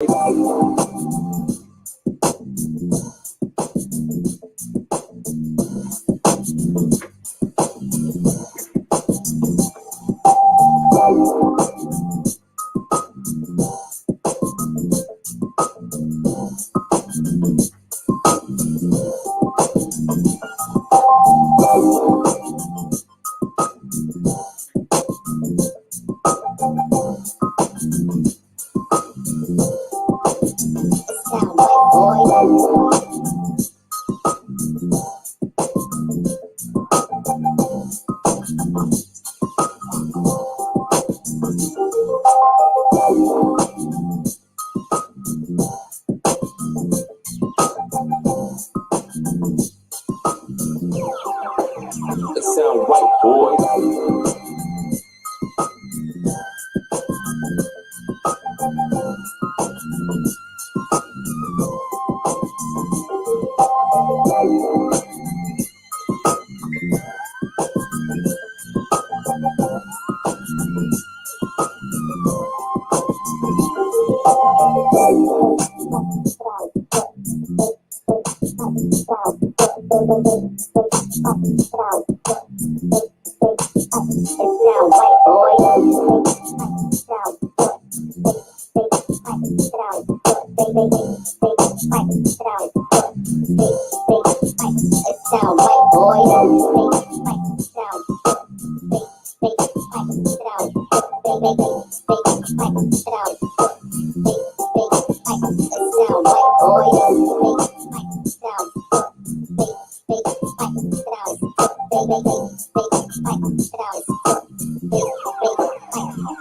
It sound right, boy.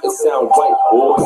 It sound right, boy.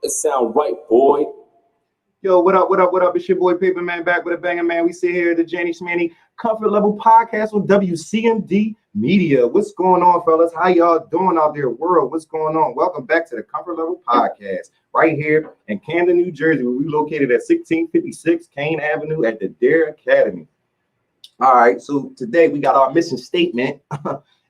It sound right, boy. Yo, what up, what up, what up? It's your boy Paper Man back with a banger, man. We sit here at the Jenny Smanny Comfort Level Podcast on WCMD Media. What's going on, fellas? How y'all doing out there, world? What's going on? Welcome back to the Comfort Level Podcast, right here in Camden, New Jersey. We're located at 1656 Kane Avenue at the Dare Academy. All right, so today we got our mission statement,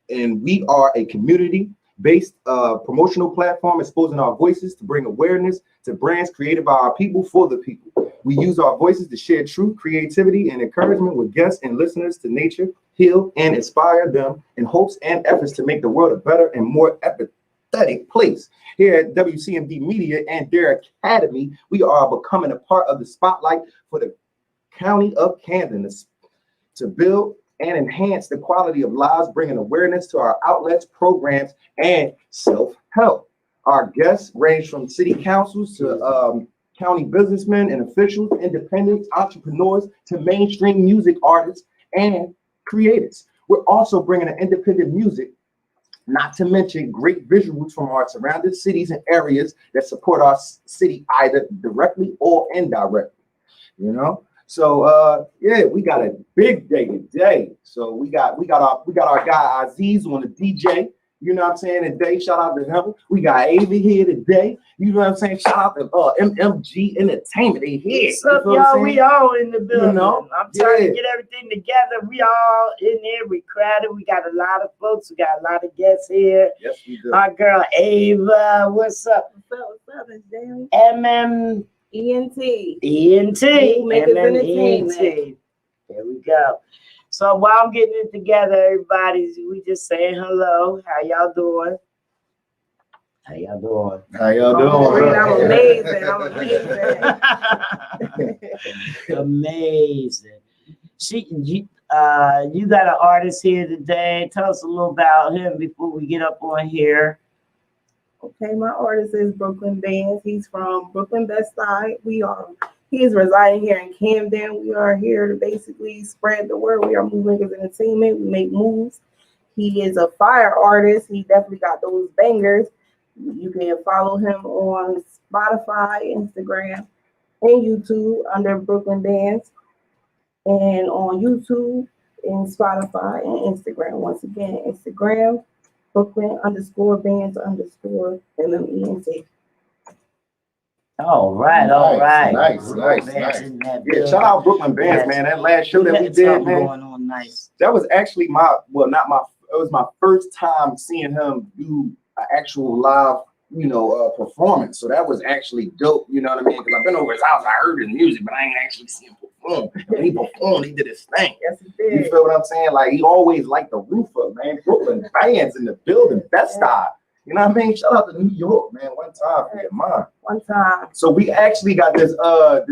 and we are a community-based promotional platform exposing our voices to bring awareness to brands created by our people for the people. We use our voices to share truth, creativity, and encouragement with guests and listeners to nature, heal, and inspire them in hopes and efforts to make the world a better and more empathetic place. Here at WCMD Media and their Academy, we are becoming a part of the spotlight for the County of Camden to build and enhance the quality of lives, bringing awareness to our outlets, programs, and self-help. Our guests range from city councils to county businessmen and officials, independents, entrepreneurs, to mainstream music artists and creators. We're also bringing in independent music, not to mention great visuals from our surrounding cities and areas that support our city either directly or indirectly, you know? So yeah, we got a big day today. So we got our guy Aziz on the DJ. You know what I'm saying? Today, shout out to him. We got Ava here today. You know what I'm saying? Shout out to MMG Entertainment. They here. What's up, y'all? We all in the building. You know? I'm trying to get everything together. We all in there. We crowded. We got a lot of folks. We got a lot of guests here. Yes, we do. Our girl Ava. What's up? What's up? It's Darryl. MM. ENT. MMENT. There we go. So while I'm getting it together, everybody, we just saying hello. How y'all doing? How y'all doing? How y'all doing? I'm amazing. Amazing. You got an artist here today. Tell us a little about him before we get up on here. Okay, my artist is Brooklyn BANDZ. He's from Brooklyn Best Side. We are He is residing here in Camden. We are here to basically spread the word. We are Movemakers Entertainment. We make moves. He is a fire artist. He definitely got those bangers. You can follow him on Spotify, Instagram, and YouTube under Brooklyn BANDZ, and on YouTube and Spotify and Instagram. Once again, Instagram, Brooklyn_BANDZ_MMENT. All right. Nice. Yeah, shout out Brooklyn BANDZ, man. That last show that we did, man. Going on nice. That was actually it was my first time seeing him do an actual live, performance. So that was actually dope, you know what I mean? Because I've been over his house, I heard his music, but I ain't actually seen him perform. When he performed, he did his thing. Yes, he did. You feel what I'm saying? Like, he always liked the roof up, man. Brooklyn BANDZ in the building, best style. You know what I mean? Shout out to New York, man. One time for your mind. One time. So we actually got this other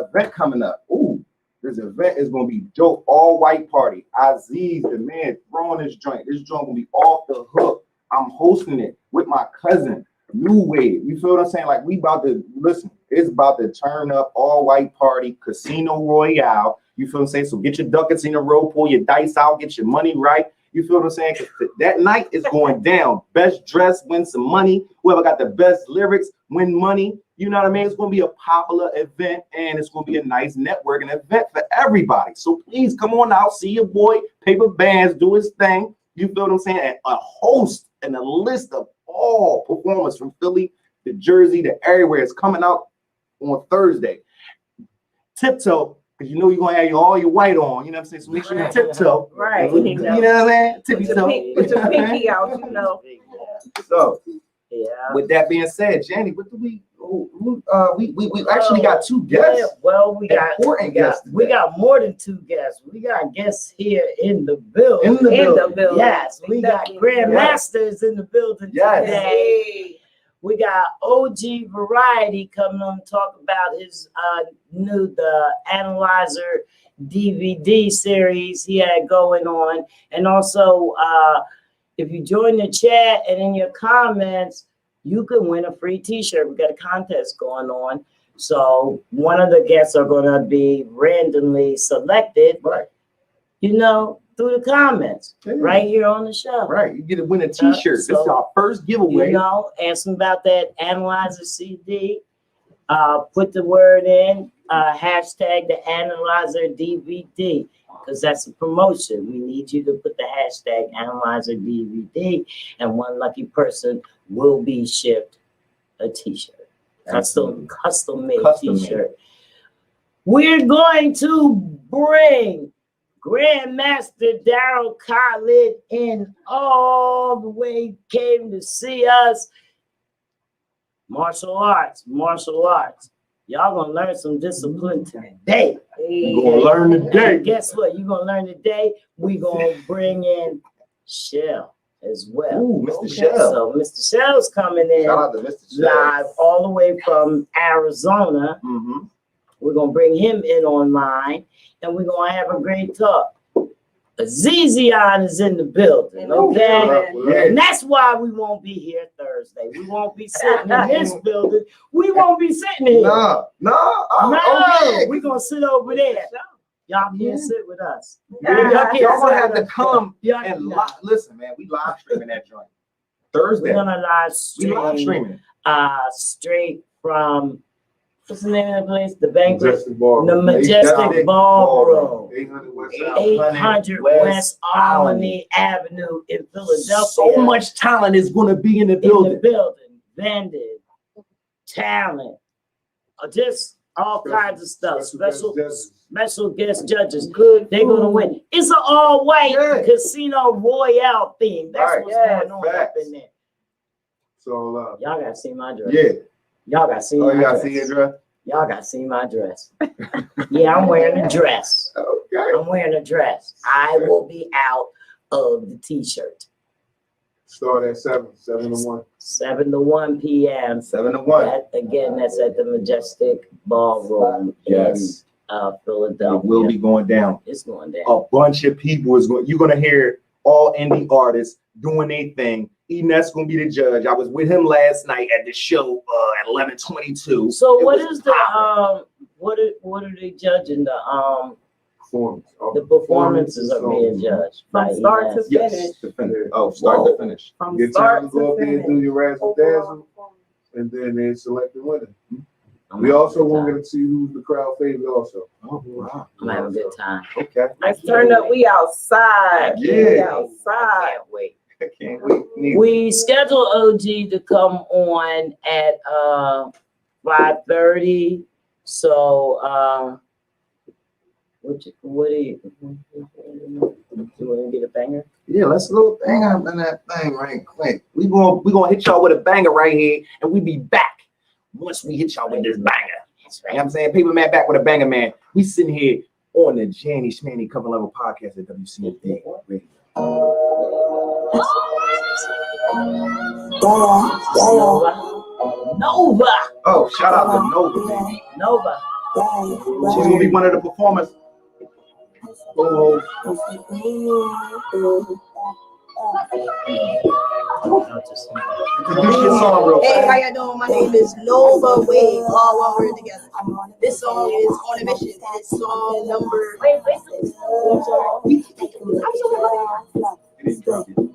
event coming up. Ooh, this event is gonna be dope. All white party. Aziz, the man, throwing this joint. This joint gonna be off the hook. I'm hosting it with my cousin, New Wave. You feel what I'm saying? Like, we about to listen. It's about to turn up. All white party, Casino Royale. You feel what I'm saying? So get your ducats in a row, pull your dice out, get your money right. You feel what I'm saying? 'Cause that night is going down. Best dress, win some money. Whoever got the best lyrics, win money. You know what I mean? It's going to be a popular event, and it's going to be a nice networking event for everybody. So please come on out, see your boy Paper BANDZ do his thing. You feel what I'm saying? And a host and a list of all performers from Philly to Jersey to everywhere is coming out on Thursday. Tiptoe. Because you're going to have all your white on, you know what I'm saying? So make sure you tiptoe. Right. You know what I'm saying? Put your pinky out, you know. So, Yeah. with that being said, Jenny, what do we actually got two guests. Yeah, well, we got more than two guests. We got guests here in the building. In the building. Yes, we got Grandmasters in the building today. We got OG Variety coming on to talk about his the Analyzer DVD series he had going on. And also, if you join the chat and in your comments, you can win a free t-shirt. We got a contest going on. So one of the guests are going to be randomly selected, through the comments right here on the show. Right. You get to win a t-shirt. This is our first giveaway. Asking about that Analyzer CD. Put the word in, hashtag the Analyzer DVD, because that's a promotion. We need you to put the hashtag Analyzer DVD, and one lucky person will be shipped a t-shirt. Custom made t-shirt. We're going to bring Grandmaster Darryl Khalid in all the way, came to see us. Martial arts. Y'all gonna learn some discipline today. You're gonna learn today. And guess what? You're gonna learn today. We're gonna bring in Shell as well. Ooh, Mr. Shell. So Mr. Shell's coming in. Shout out to Mr. Shell. Live all the way from Arizona. Mm-hmm. We're gonna bring him in online, and we're gonna have a great talk. Azizian is in the building, okay? And that's why we won't be here Thursday. We won't be sitting in this building. We won't be sitting here. No. We're gonna sit over there. Y'all can't sit with us. Y'all gonna have to come and listen, man. We live streaming that joint Thursday. We're gonna live stream straight from, what's the name of the place? The banquet. The Majestic Ballroom. 800 West Albany Avenue in Philadelphia. So much talent is going to be in the building. Banded, talent, just all kinds of stuff. Special guest judges. They're going to win. It's an all-white Casino Royale theme. That's what's going on up in there. So y'all got to see my dress. Yeah. Y'all got to see my dress. You got to see your dress? Y'all got to see my dress. Yeah, I'm wearing a dress. Okay. I'm wearing a dress. I will be out of the t-shirt. Start at 7 to 1. 7 to 1 p.m. 7 to 1. That's at the Majestic Ballroom in Philadelphia. It will be going down. It's going down. A bunch of people is going. You're going to hear all indie artists doing their thing. Enet's gonna be the judge. I was with him last night at the show at 11:22. So what is the what are they judging? The performances are being judged From start to finish. Oh, start to finish. From Get start time to go up to there and do finish. your razzle dazzle, and then they select the winner. We also want to see who's the crowd favorite also. Oh, wow. I'm having a good time. Okay. Let's turn up. We outside. Yeah. We I outside. can't wait. I can't wait. Neither. We scheduled OG to come on at 5:30. So what do you want to get a banger? Yeah, let's go bang up in that thing right quick. We gonna hit y'all with a banger right here, and we be back once we hit y'all with this banger. That's You know what I'm saying? Paper Man back with a banger, man. We sitting here on the Janny Schmanny Cover Level Podcast at WCMD Radio. Nova. Oh, shout out to Nova, baby. Nova. She's gonna be one of the performers. Oh, introduce your song real Hey, how fast. y'all doing? My name is Nova Wave, all one word together. This song is On a Mission. It's song number.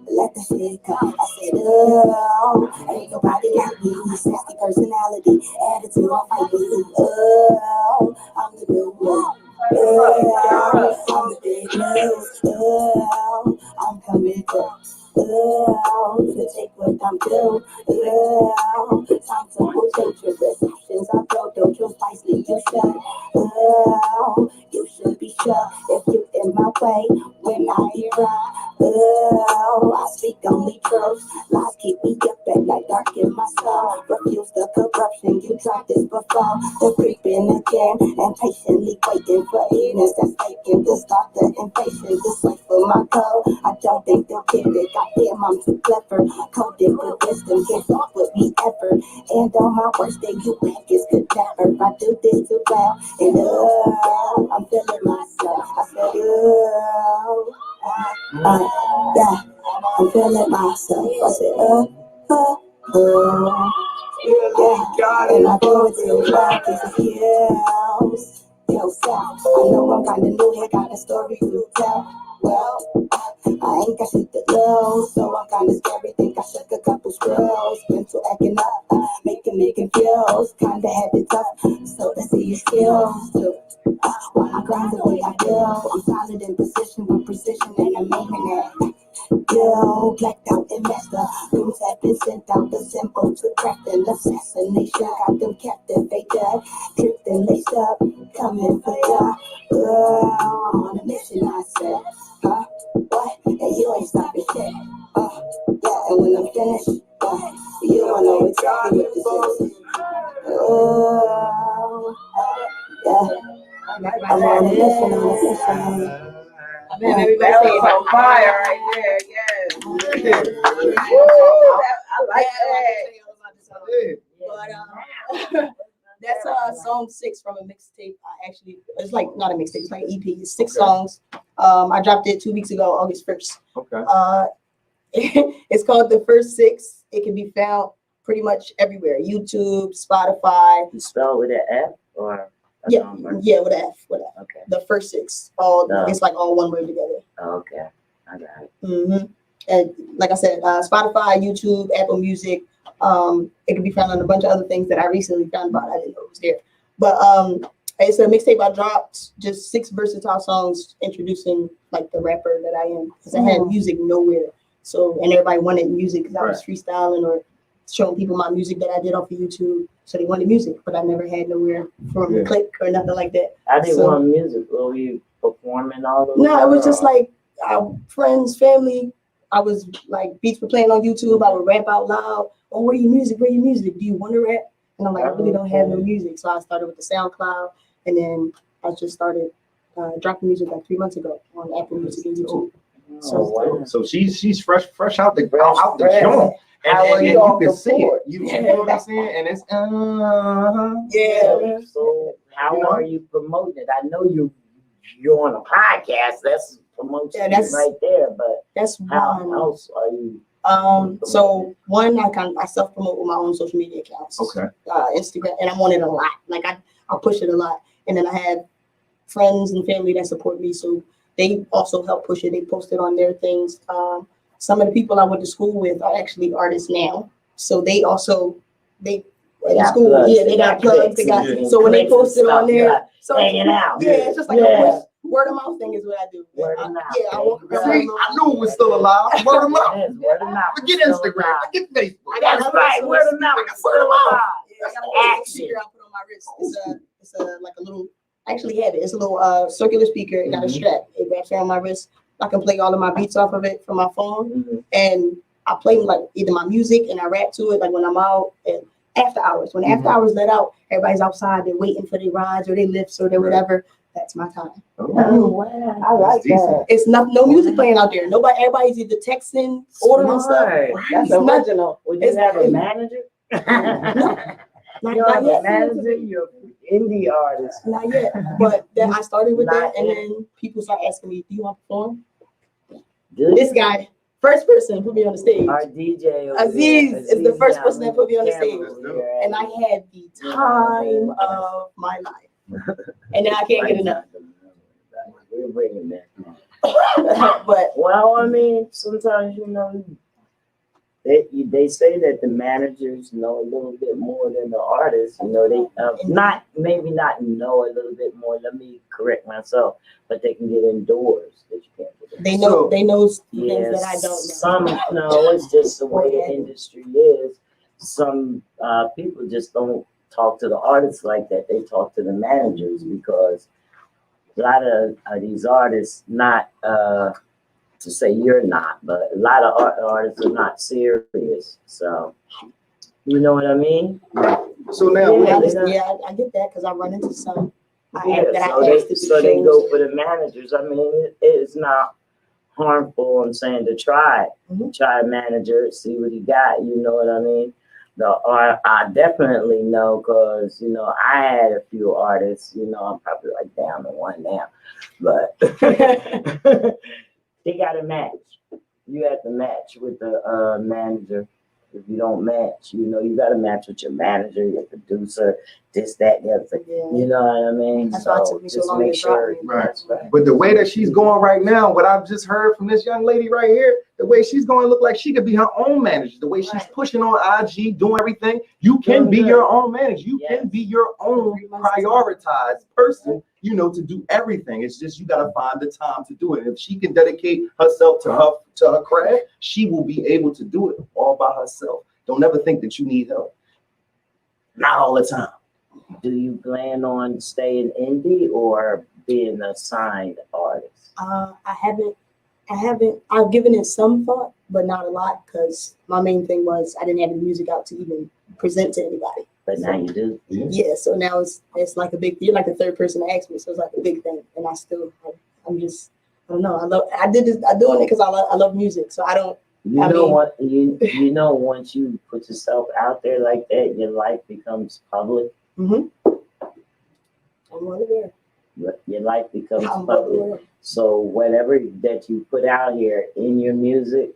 Let the shit come. I said, oh, ain't nobody got me. Sassy personality, attitude, I fight with you. Oh, I'm the real one. Oh, I'm the big news. Oh, I'm coming through. Oh, to take what I'm due. Oh, time to rotate your receptions. I blow dojo spicy, you should. Oh, you should be sure if you in my way when I arrive. Oh, I speak only truth. Lies keep me up at night, dark in my soul. Refuse the corruption, you tried this before. The creeping again and patiently waiting for evenings that's vacant. To start the impatience, this way for my code. I don't think they'll get it. Goddamn, I'm too clever. Coded with wisdom, can't fuck with me ever. And on my worst day, you think it's good never. I do this too well, and I'm feeling myself. I said, yeah, I'm feeling myself. I said, yeah, and I do it too well, 'cause it feels yourself. I know I'm kinda new here, got a story to tell. Well, I ain't got shit to lose, so I'm kinda scary. Think I shook a couple screws, been to acting up, making me confused. Kinda had it tough, so let's see your skills too. When I grind the way I do, I'm solid in position with precision, and I'm aiming it. Yo, blacked out investor, rooms have been sent out, the symbol to craft an assassination. Got them captivated, tripped and laced up, coming for ya. I'm on a mission, I said, huh? What? And you ain't stopping shit. Yeah, and when I'm finished, you don't know exactly what this is. Yeah, I'm on a mission. I mean, everybody That say was on fire right there. Yes. I like that. But that's song 6 from a mixtape. Actually, it's like not a mixtape, it's like an EP. It's 6 songs. I dropped it 2 weeks ago, August 1st. Okay. It's called The First 6. It can be found pretty much everywhere. YouTube, Spotify. You spell with an F or a Yeah, number? yeah, with an F, with an F. Okay. The First 6. All No. it's like all one word together. Okay. I got it. Mm-hmm. And like I said, Spotify, YouTube, Apple Music. It can be found on a bunch of other things that I recently found about. I didn't know it was there. But it's a mixtape I dropped, just 6 versatile songs introducing like the rapper that I am. Because I had music nowhere. So, and everybody wanted music because I was freestyling or showing people my music that I did off of YouTube. So they wanted music, but I never had nowhere for them to click or nothing like that. I didn't So- want music. Were you performing all of No, it was just like our friends, family. I was like, beats were playing on YouTube. I would rap out loud. Oh, where your music? Where your music? Do you want to rap? And I'm like, I really don't have no music. So I started with the SoundCloud, and then I just started dropping music like 3 months ago on Apple Music and YouTube. So she's fresh out the joint. How are And you you off can the see it. board? You know what I'm saying? And it's So how are you promoting it? I know you're on a podcast. That's promotion Yeah, that's- right there. But That's how one. else are you? So one, I self promote with my own social media accounts. Okay. Instagram, and I'm on it a lot. Like I push it a lot, and then I have friends and family that support me, so they also help push it. They post it on their things. Some of the people I went to school with are actually artists now, so they in school, they got plugs. They got so when they post it on there, so hanging out. yeah, it's just like a word of mouth thing is what I do. Word of mouth. Yeah, I walk See, around. I knew it was still alive. Word of mouth. Yes, word of mouth. Forget Instagram. Forget Facebook. That's right. Word of mouth. Word of mouth. Yeah, I got a little Action. speaker I put on my wrist. It's a like a little. I actually have it. It's a little circular speaker. It got a strap. It wraps around my wrist. I can play all of my beats off of it from my phone, and I play like either my music and I rap to it, like when I'm out and after hours. When after hours let out, everybody's outside. They're waiting for their rides or their lifts or their whatever. That's my time. Oh, wow. I like that. It's no music playing out there. Everybody's either texting, ordering stuff. That's It's not- original. Would you have a manager? Not, You're not a yet. manager. You're an indie artist. Not yet. But then I started with Not that, and yet. then people start asking me, "Do you want to perform?" Good. This guy, first person, put me on the stage. Our DJ over Aziz there, is the first Aziz, person that put me on the stage. camera over there. And I had the time of my life. And now I can't get enough. We're bringing that. But Well, I mean, sometimes, they say that the managers know a little bit more than the artists. They maybe not know a little bit more. Let me correct myself, but they can get indoors that you can't get in. they know things Yes, that I don't know. some it's just the way the industry is. Some people just don't talk to the artists like that. They talk to the managers because a lot of these artists, not to say you're not, but a lot of artists are not serious. So, you know what I mean? So now, Yeah. I get that because I run into some. Yeah, so they go for the managers. I mean, it's not harmful. I'm saying to try a manager, see what he got. You know what I mean? I definitely know because I had a few artists. I'm probably like down to one now, but they got to match. You have to match with the manager. If you don't match, you got to match with your manager, your producer, this, that, the other thing. Yeah. You know what I mean? That's why it took me so long to drop me. Right. That's right. But the way that she's going right now, what I've just heard from this young lady right here, the way she's going to look like she could be her own manager. The way she's pushing on IG, doing everything. You can be your own manager. You can be your own prioritized person, to do everything. It's just you got to find the time to do it. If she can dedicate herself to her craft, she will be able to do it all by herself. Don't ever think that you need help. Not all the time. Do you plan on staying indie or being a signed artist? I've given it some thought, but not a lot because my main thing was I didn't have any music out to even present to anybody. But now you do. Yeah, so now it's like a big, you're like the third person to ask me, so it's like a big thing. And I'm don't know. I'm doing it because I love music. So I don't. Once you put yourself out there like that, your life becomes public. I'm aware. Your life becomes public. So whatever that you put out here in your music,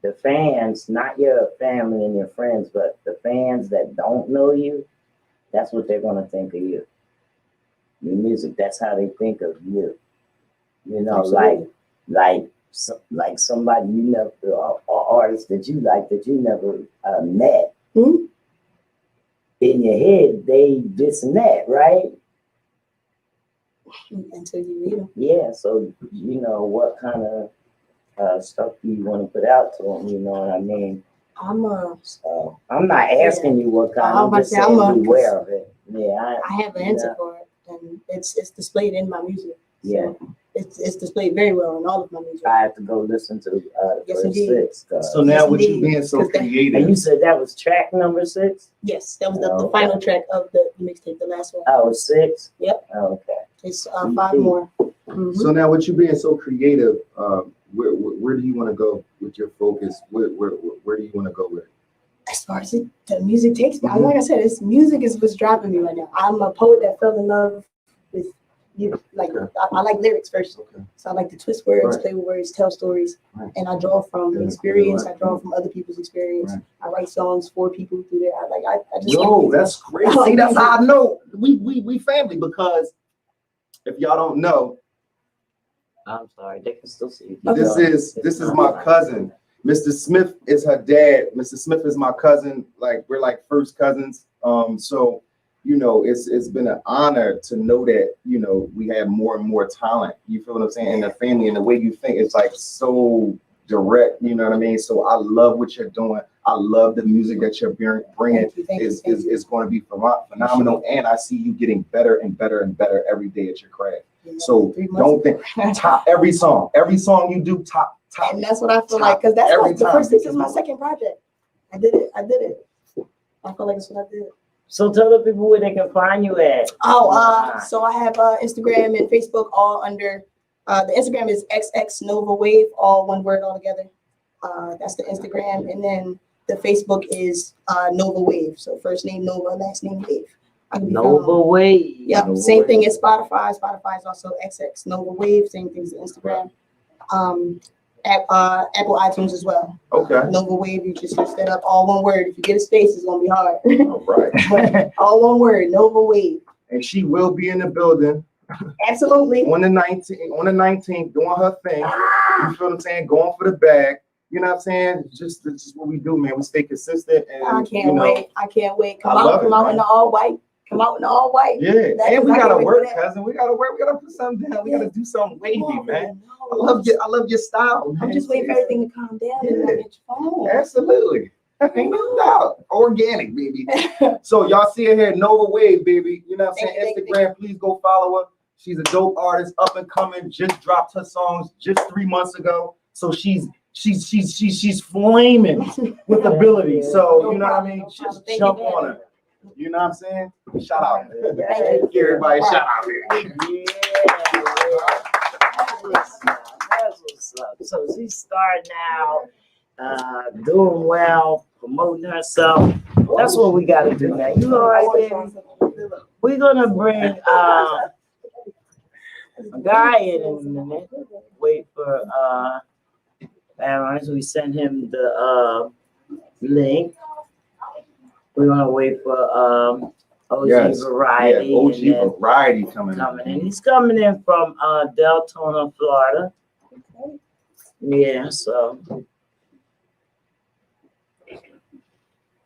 the fans, not your family and your friends, but the fans that don't know you, that's what they're going to think of you. Your music, that's how they think of you. Absolutely. like somebody you never, or artist that you like that you never met. Mm-hmm. In your head, they this and that, right? Until you read them. Yeah, so what kind of stuff do you want to put out to them? You know what I mean? So I'm not asking you what kind. I'm just saying beware of it. Yeah, I have an answer for it, and it's displayed in my music. Yeah. It's displayed very well in all of my music. I have to go listen to the Yes, first indeed. 6. So now Yes, with you indeed. being so Because that- And creative, you said that was track number 6? Yes, that was Oh, the okay. final track of the mixtape, the last one. Oh, 6? Yep. Oh, okay. It's 5 more. Mhm. so now with you being so creative, where do you want to go with your focus? Where do you want to go with it? As far as the music takes me, like I said, music is what's driving me right now. I'm a poet that fell in love with I like lyrics first. So I like to twist words, play with words, tell stories, and I draw from experience. I draw from other people's experience. I write songs for people through there. I just that's great. See, that's how I know we family, because if y'all don't know, I'm sorry, they can still see you. this is my cousin. Mr. Smith is her dad. Mr. Smith is my cousin. Like, we're like first cousins. So, you know, it's been an honor to know that, you know, we have more and more talent. You feel what I'm saying? In the family, and the way you think is like so direct. You know what I mean? So I love what you're doing. I love the music that you're bringing. Is going to be phenomenal. And I see you getting better and better and better every day at your craft. So don't think top every song you do top. And that's what I feel like, because that's what the first. This is my second project. I did it. I feel like it's what I did. So tell the people where they can find you at. So I have Instagram and Facebook all under. The Instagram is xxnovawave, all one word all together. That's the Instagram, and then the Facebook is Nova Wave. So first name Nova, last name Wave. Nova Wave. Yep. Same thing as Spotify. Spotify is also XX Nova Wave. Same thing as Instagram. Apple iTunes as well. Okay. Nova Wave, you just search that up, all one word. If you get a space, it's gonna be hard. All right. All one word, Nova Wave. And she will be in the building. Absolutely. On the 19th, doing her thing. You feel what I'm saying? Going for the bag. You know what I'm saying? Just what we do, man. We stay consistent. And I can't wait. I can't wait. Come out in the all white. Come out in the all white. Yeah. And we gotta work, cousin. We gotta work. We gotta put something down. We gotta do something wavy, man. I love your style, man. I'm just waiting for everything to calm down and I get your phone. Absolutely. Ain't no doubt. Organic, baby. So y'all see her here, Nova Wave, baby. You know what I'm saying? Instagram, please go follow her. She's a dope artist, up and coming. Just dropped her songs just 3 months ago. So she's flaming with ability. So you know what I mean? Just jump on her. You know what I'm saying? Shout out. Give everybody a shout out here. That's what's up. So she's starting out, doing well, promoting herself. That's what we gotta do now. You all right, baby? We're gonna bring a guy in a minute. Wait for Aaron, so we send him the link. We're gonna wait for OG Variety. Yeah, OG Variety coming in. He's coming in from Deltona, Florida. Yeah, so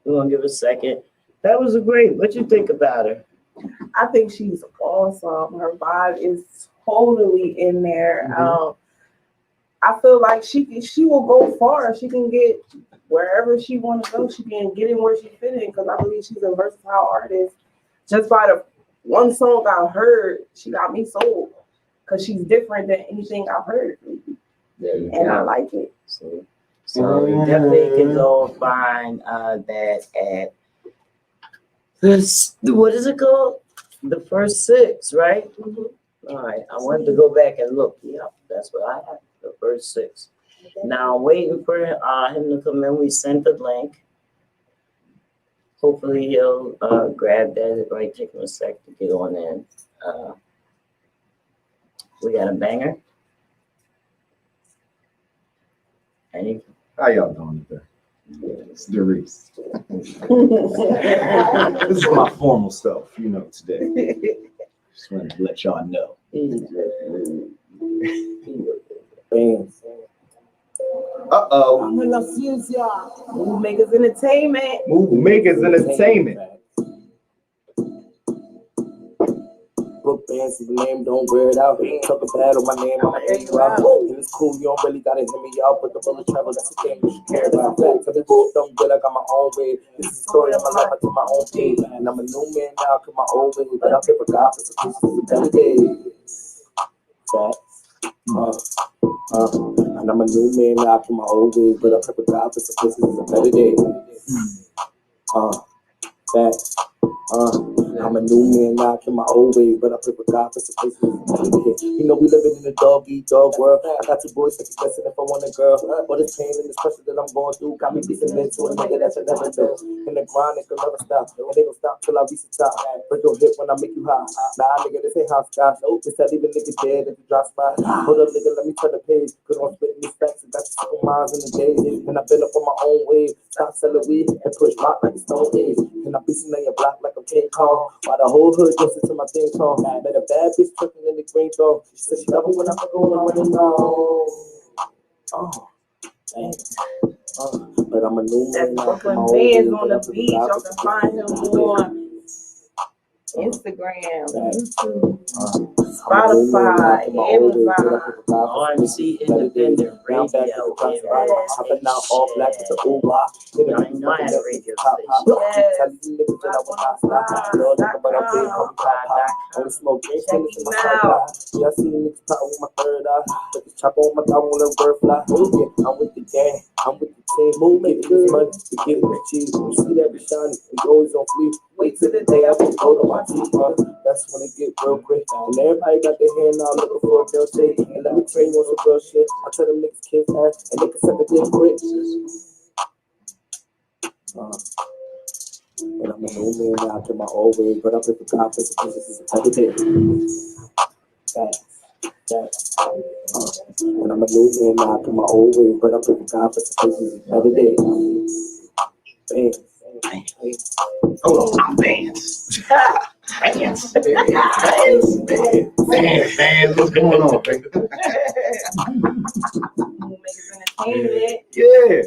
we're gonna give a second. That was what you think about her? I think she's awesome. Her vibe is totally in there. I feel like she will go far. She can get wherever she want to go. She can get in where she fit in, because I believe she's a versatile artist. Just by the one song I heard, she got me sold, because she's different than anything I've heard. And I like it. So you definitely can go find that at this. What is it called? The First Six, right? All right. I wanted to go back and look. Yeah, that's what I have. The First Six. Now waiting for him to come in. We sent the link. Hopefully he'll grab that. It might take him a sec to get on in. We got a banger. How y'all doing today? It's Darius. This is my formal stuff, you know, today. Just wanted to let y'all know. Uh-oh. I'm gonna fuse y'all. Move Makers Entertainment. Move Makers Entertainment. Book bands is the name, don't wear it out. Talking bad on my name, I'ma take you out. And it's cool, you don't really gotta hit me out, but the bullet travel, that's the thing you should care about. Facts, I've been doing something good, I got my own way. This is the story of my life, I took my own page. And I'm a new man now, cause my old way, but I'll give a God for some pieces of better days. Facts. And I'm a new man now, cause my old ways, but I'll give a God for some pieces of better days. Facts. I'm a new man now, I my old ways, but I pray for God for some places. You know, we living in a dog world. I got two boys second guessing if I want a girl. All this pain and this pressure that I'm going through got me beating into a nigga that you never do. In the grind, it can never stop. And they gon' stop till I reach the top. Break your hip when I make you hot. Nah, nigga, this ain't house guys. Just tell even nigga dead if you drop spot. Hold up, nigga, let me turn the page. Cause I'm spitting these facts and got you couple miles in the day. And I've been up on my own way. Stop selling weed and push rock like a stone age. And I'm beating on your block like I'm King Kong. While the whole hood listen to my thing song. Met a bad bitch tripping in the green zone. She said she love me when I fuck her when I'm running on. Oh, damn. But I'm a new man. That's Brooklyn BANDZ on the beach. Y'all can find him on Instagram, YouTube, Spotify, Amazon. RMC Independent Radio. Hopping out all black with the Uber. I know I had a radio station. Only smoke green fingers in my pipeline. Yeah, I see niggas pop with my third eye. Put the chopper on my thigh when the bird fly. Yeah, I'm with the gang. I'm with the team. Move, make it good money. We get it cheese. You see that be shining. We always on fleek. Wait till the day I put gold on my teeth. That's when it get real quick. And everybody got their hand out looking for a girl shit. And let me train on some girl shit. I tell them niggas kiss ass and they can suck a dick quick. And I'm a new man now to my old ways, but I'm with the confidence because this is a type of day. And I'm a new man now to my old ways, but I'm with the confidence because this is a type of day. Hold on, I'm BANDZ. BANDZ. What's going on, baby? Yeah.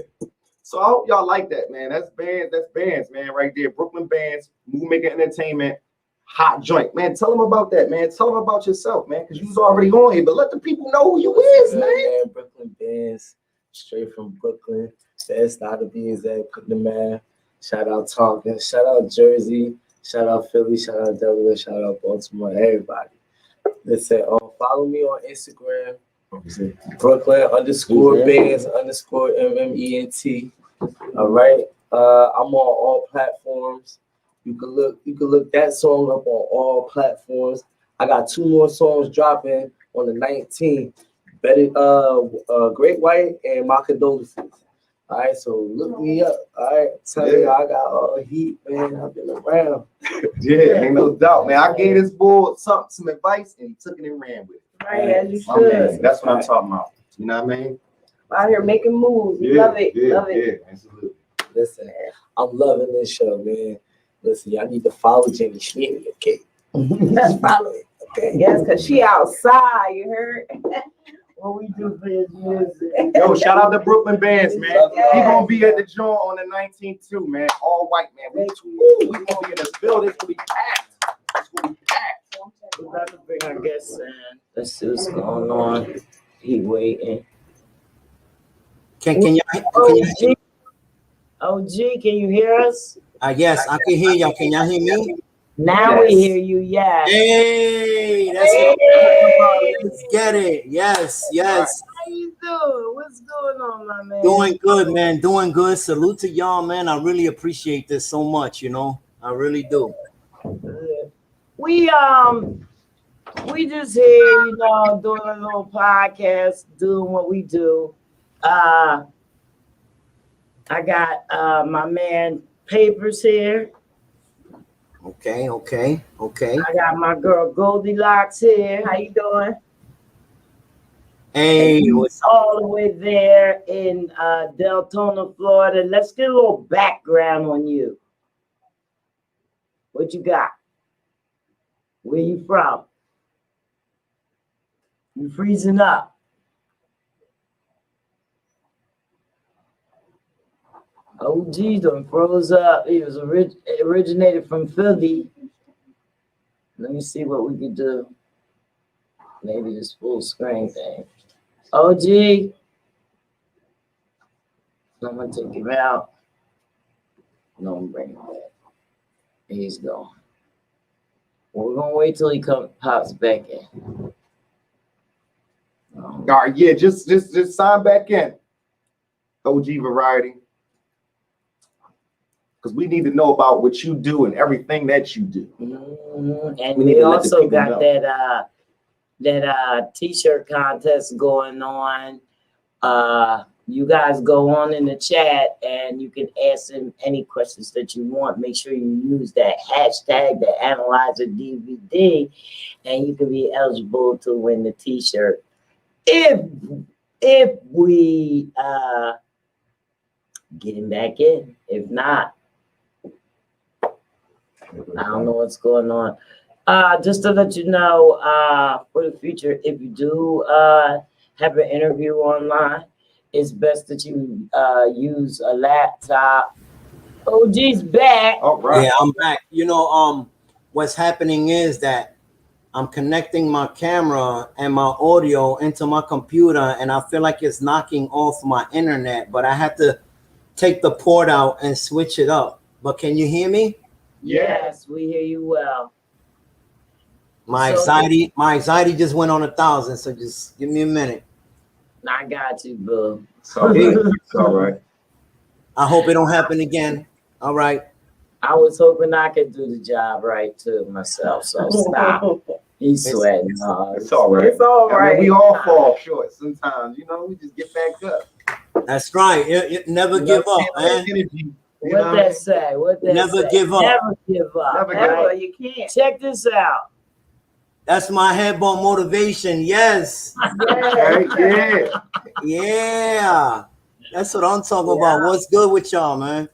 So I hope y'all like that, man. That's BANDZ, man, right there. Brooklyn BANDZ, Movie Maker Entertainment, hot joint, man. Tell them about that, man. Tell them about yourself, man, because you was already on here, but let the people know who you is, man. Brooklyn BANDZ, straight from Brooklyn. Best out of BANDZ, put the man. Shout out Tonkin, shout out Jersey, shout out Philly, shout out Delaware, shout out Baltimore, everybody. Listen, follow me on Instagram, Brooklyn_BANDZ_MMENT. All right. I'm on all platforms. You can look that song up on all platforms. I got 2 more songs dropping on the 19th. Great White and My Condolences. All right, so look me up. All right, tell you I got all the heat, man. I've been around. Yeah, ain't no doubt, man. I gave this boy some advice and he took it and ran with it. Right, as you My should. man, that's what I'm talking about. You know what I mean? Out here making moves. Love it. Love it. Yeah, absolutely. Listen, I'm loving this show, man. Listen, y'all need to follow Jenny Schmeedy, okay? Just follow it, okay? Yes, because she outside, you heard? What we do for his music. Yo, shout out to Brooklyn BANDZ, man. Yeah. We gonna be at the joint on the 19th too, man. All white, man. We gonna be in this building. It's gonna be packed. It's gonna be packed. We're about to bring our guests in. Let's see what's going on. He waiting. Can you OG, can you hear us? yes, I can hear y'all. Can y'all hear me? Now we hear you, yeah. Hey, that's what I'm talking about. Let's get it. Yes. How you doing? What's going on, my man? Doing good, man. Doing good. Salute to y'all, man. I really appreciate this so much, you know. I really do. We just here, you know, doing a little podcast, doing what we do. I got my man Papers here. Okay. I got my girl Goldilocks here. How you doing? Hey, what's up? All the way there in Deltona, Florida. Let's get a little background on you. What you got? Where you from? You freezing up? OG done froze up. He was originated from Philly. Let me see what we could do. Maybe this full screen thing. OG. I'm gonna take him out. No, I'm bringing him back. He's gone. Well, we're gonna wait till he pops back in. All right, yeah, just sign back in. OG Variety. because we need to know about what you do and everything that you do. And We need we to let the also people got know. that t-shirt contest going on. You guys go on in the chat and you can ask them any questions that you want. Make sure you use that hashtag, the Analyzer DVD, and you can be eligible to win the t-shirt. If we get him back in. If not, I don't know what's going on. Just to let you know, for the future, if you do have an interview online, it's best that you use a laptop. OG's back. All right. Yeah, I'm back. You know, what's happening is that I'm connecting my camera and my audio into my computer, and I feel like it's knocking off my internet, but I have to take the port out and switch it up. But can you hear me? Yes, we hear you well. My So- anxiety just went on 1,000, so just give me a minute. I got you, boo. It's all right. It's all right. I hope it don't happen again. All right. I was hoping I could do the job right too myself, so stop. He's sweating. It's all right. It's all I mean, right. we all fall short sometimes, you know. We just get back up. That's right. You never give up, man. Energy. You What know? that say? What that Never say? give up. Never give up. Never give right? up. You can't. Check this out. That's my headbone motivation. Yes. Right? Yeah. Yeah. That's what I'm talking about. What's good with y'all, man?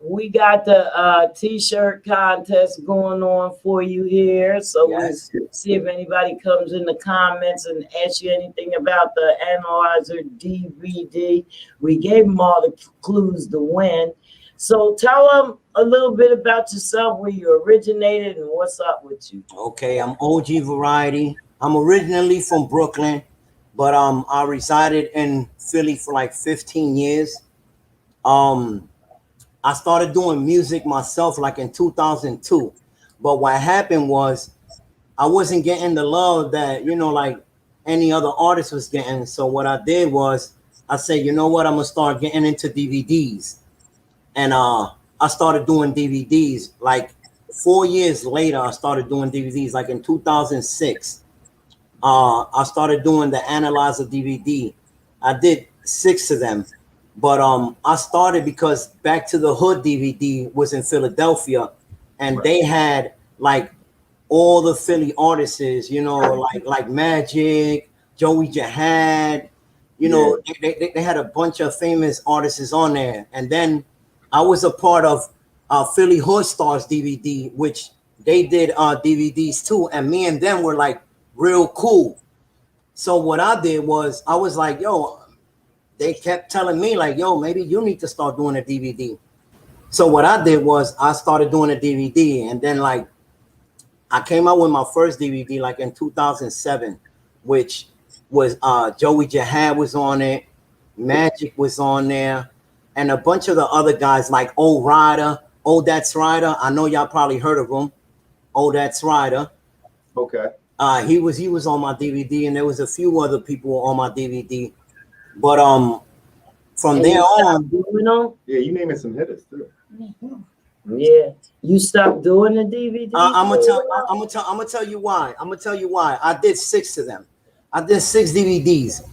We got the t-shirt contest going on for you here. So Yes. we'll see if anybody comes in the comments and asks you anything about the Analyzer DVD. We gave them all the clues to win. So tell them a little bit about yourself, where you originated and what's up with you. Okay, I'm OG Variety. I'm originally from Brooklyn, but I resided in Philly for like 15 years. I started doing music myself like in 2002. But what happened was I wasn't getting the love that, you know, like any other artist was getting. So what I did was I said, you know what, I'm gonna start getting into DVDs. And I started doing DVDs. Like 4 years later, I started doing DVDs. Like in 2006, I started doing the Analyzer DVD. I did 6 of them. But I started because Back to the Hood DVD was in Philadelphia, and they had like all the Philly artists, you know, like Magic, Joey Jihad, you know, they had a bunch of famous artists on there. And then I was a part of Philly Hood Stars DVD, which they did DVDs too, and me and them were like real cool. So what I did was I was like, yo, they kept telling me like, yo, maybe you need to start doing a DVD. So what I did was I started doing a DVD, and then like I came out with my first DVD like in 2007, which was Joey Jihad was on it, Magic was on there, and a bunch of the other guys like Old Rider, Oh That's Rider. I know y'all probably heard of him. Oh That's Rider. Okay. He was on my DVD, and there was a few other people on my DVD. But from And there you on, stopped doing them? Yeah, you naming some hitters too. Yeah. You stopped doing the DVD? I'm gonna tell you why. I'm gonna tell you why. I did 6 of them. I did 6 DVDs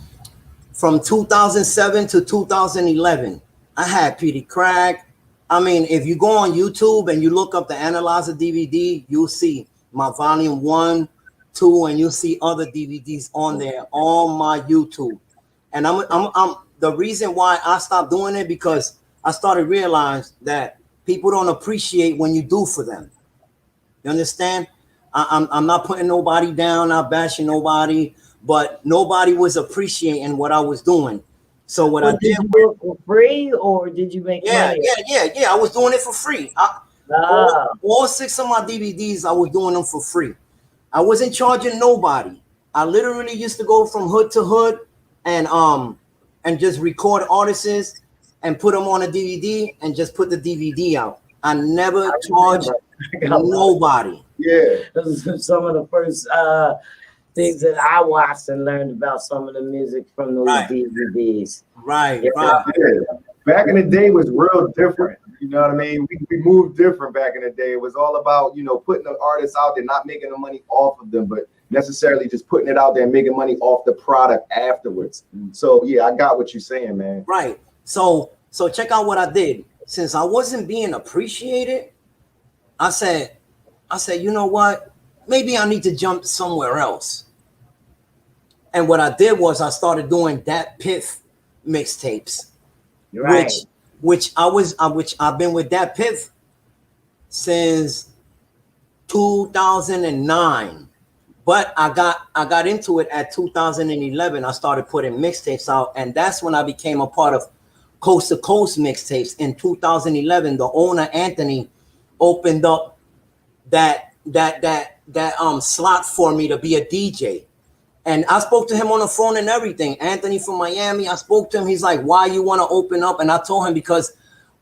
from 2007 to 2011. I had Petey Crack. I mean, if you go on YouTube and you look up the Analyzer DVD, you'll see my volume 1, 2, and you'll see other DVDs on there on my YouTube. And I'm the reason why I stopped doing it, because I started realizing that people don't appreciate when you do for them. You understand? I'm not putting nobody down, not bashing nobody, but nobody was appreciating what I was doing. So what I did, you do it for free, or did you make money? Yeah. I was doing it for free. All 6 of my DVDs, I was doing them for free. I wasn't charging nobody. I literally used to go from hood to hood and just record artists and put them on a DVD and just put the DVD out. I never charged nobody. Yeah. Those are some of the first things that I watched and learned about some of the music from those DVDs. Right. Yeah. Back in the day was real different. You know what I mean? We moved different back in the day. It was all about, you know, putting the artists out there, not making the money off of them, but necessarily just putting it out there and making money off the product afterwards. So yeah, I got what you're saying, man. Right. So check out what I did. Since I wasn't being appreciated, I said, you know what? Maybe I need to jump somewhere else. And what I did was I started doing Dat Piff mixtapes, Right. which I've been with Dat Piff since 2009. But I got into it at 2011. I started putting mixtapes out, and that's when I became a part of Coast to Coast mixtapes. In 2011, the owner Anthony opened up that slot for me to be a DJ. And I spoke to him on the phone and everything. Anthony from Miami, I spoke to him. He's like, why you want to open up? And I told him because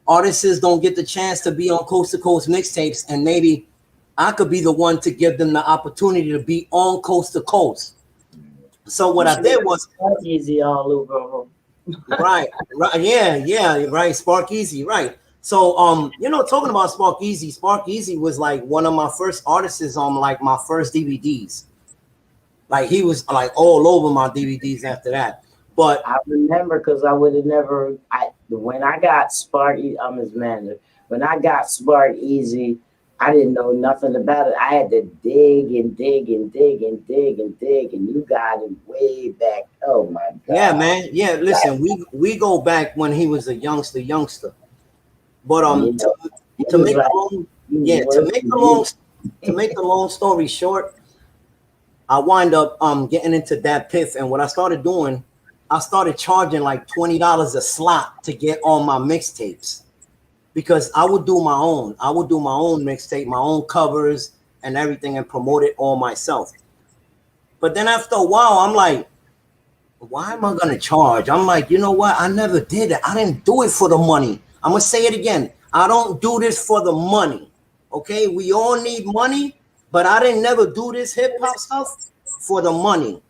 artists don't get the chance to be on Coast to Coast mixtapes, and maybe I could be the one to give them the opportunity to be on Coast to Coast. So what I did was easy all over. right, yeah, right. Spark Easy, right. So you know, talking about Spark Easy was like one of my first artists on like my first DVDs. Like he was like all over my DVDs after that. But I remember because I would have never. When I got Spark, I'm his manager. When I got Spark Easy, I didn't know nothing about it. I had to dig and dig and dig and dig and dig, and you got him way back. Oh my God! Yeah, man. Yeah, listen, we go back when he was a youngster. But to make the long story short, I wind up getting into Dat Piff, and what I started doing, I started charging like $20 a slot to get on my mixtapes, because I would do my own mixtape, my own covers and everything, and promote it all myself. But then after a while, I'm like, why am I gonna charge? I'm like, you know what? I never did it. I didn't do it for the money. I'm gonna say it again. I don't do this for the money. Okay, we all need money. But I didn't never do this hip hop stuff for the money.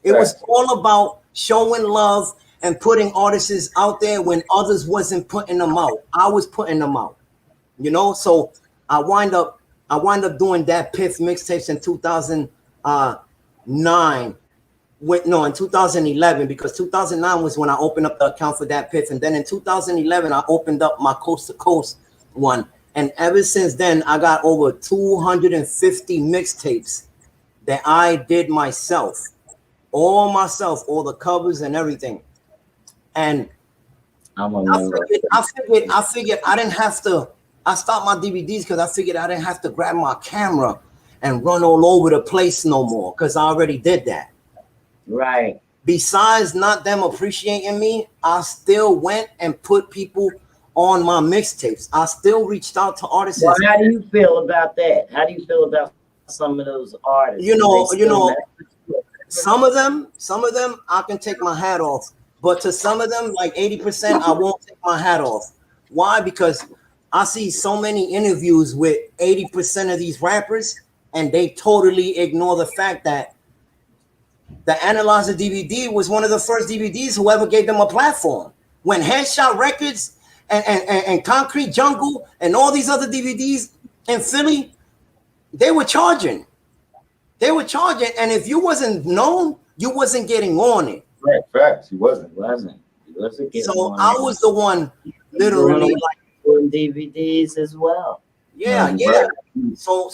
It was all about showing love and putting artists out there when others wasn't putting them out. I was putting them out, you know. So I wind up doing Dat Piff mixtapes in 2009. In 2011, because 2009 was when I opened up the account for Dat Piff, and then in 2011 I opened up my Coast to Coast one. And ever since then, I got over 250 mixtapes that I did myself, all the covers and everything. And I figured I didn't have to. I stopped my DVDs because I figured I didn't have to grab my camera and run all over the place no more, because I already did that. Right. Besides not them appreciating me, I still went and put people on my mixtapes. I still reached out to artists. Well, how do you feel about that? How do you feel about some of those artists? You know, some of them I can take my hat off, but to some of them, like 80%, I won't take my hat off. Why? Because I see so many interviews with 80% of these rappers, and they totally ignore the fact that the Analyzer DVD was one of the first DVDs whoever gave them a platform. When Headshot Records and Concrete Jungle and all these other DVDs in Philly, they were charging. And if you wasn't known, you wasn't getting on it. Right, facts. He wasn't. So I was the one literally like doing DVDs as well. Yeah. So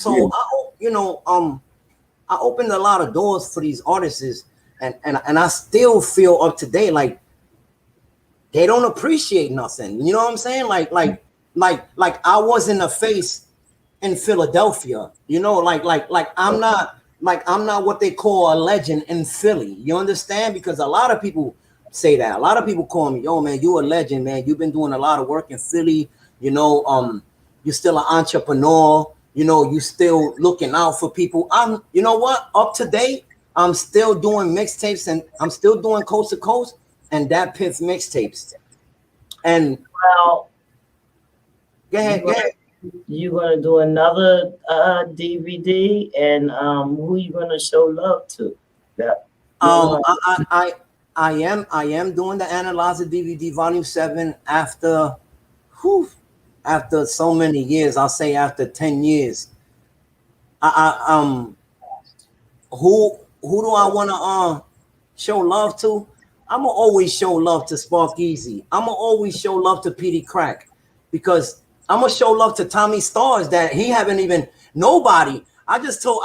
I opened a lot of doors for these artists, and I still feel up to date like they don't appreciate nothing. You know what I'm saying? Like I wasn't a face in Philadelphia. You know, like I'm not what they call a legend in Philly. You understand? Because a lot of people say that. A lot of people call me, yo, man, you a legend, man. You've been doing a lot of work in Philly. You know, you're still an entrepreneur. You know, you still looking out for people. You know what? Up to date, I'm still doing mixtapes, and I'm still doing Coast to Coast and Dat Piff mixtapes. And well, go ahead. You gonna do another DVD, and who you gonna show love to? I am doing the Analyzer DVD Volume 7 after after so many years, I'll say after 10 years, who do I want to show love to? I'm gonna always show love to Spark Easy. I'm gonna always show love to PD Crack, because I'm gonna show love to Tommy Stars that he haven't even nobody. I just told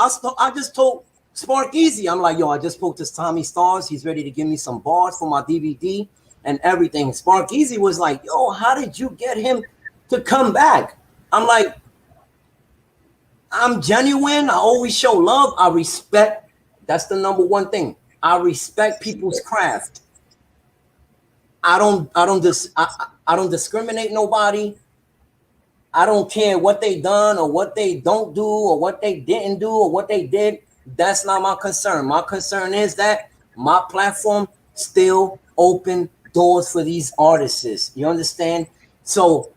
Spark Easy, I'm like, yo, I just spoke to Tommy Stars. He's ready to give me some bars for my DVD and everything. Spark Easy was like, yo, how did you get him to come back? I'm like, I'm genuine. I always show love. I respect. That's the number one thing. I respect people's craft. I don't discriminate nobody. I don't care what they done or what they don't do or what they didn't do or what they did. That's not my concern. My concern is that my platform still open doors for these artists. You understand? So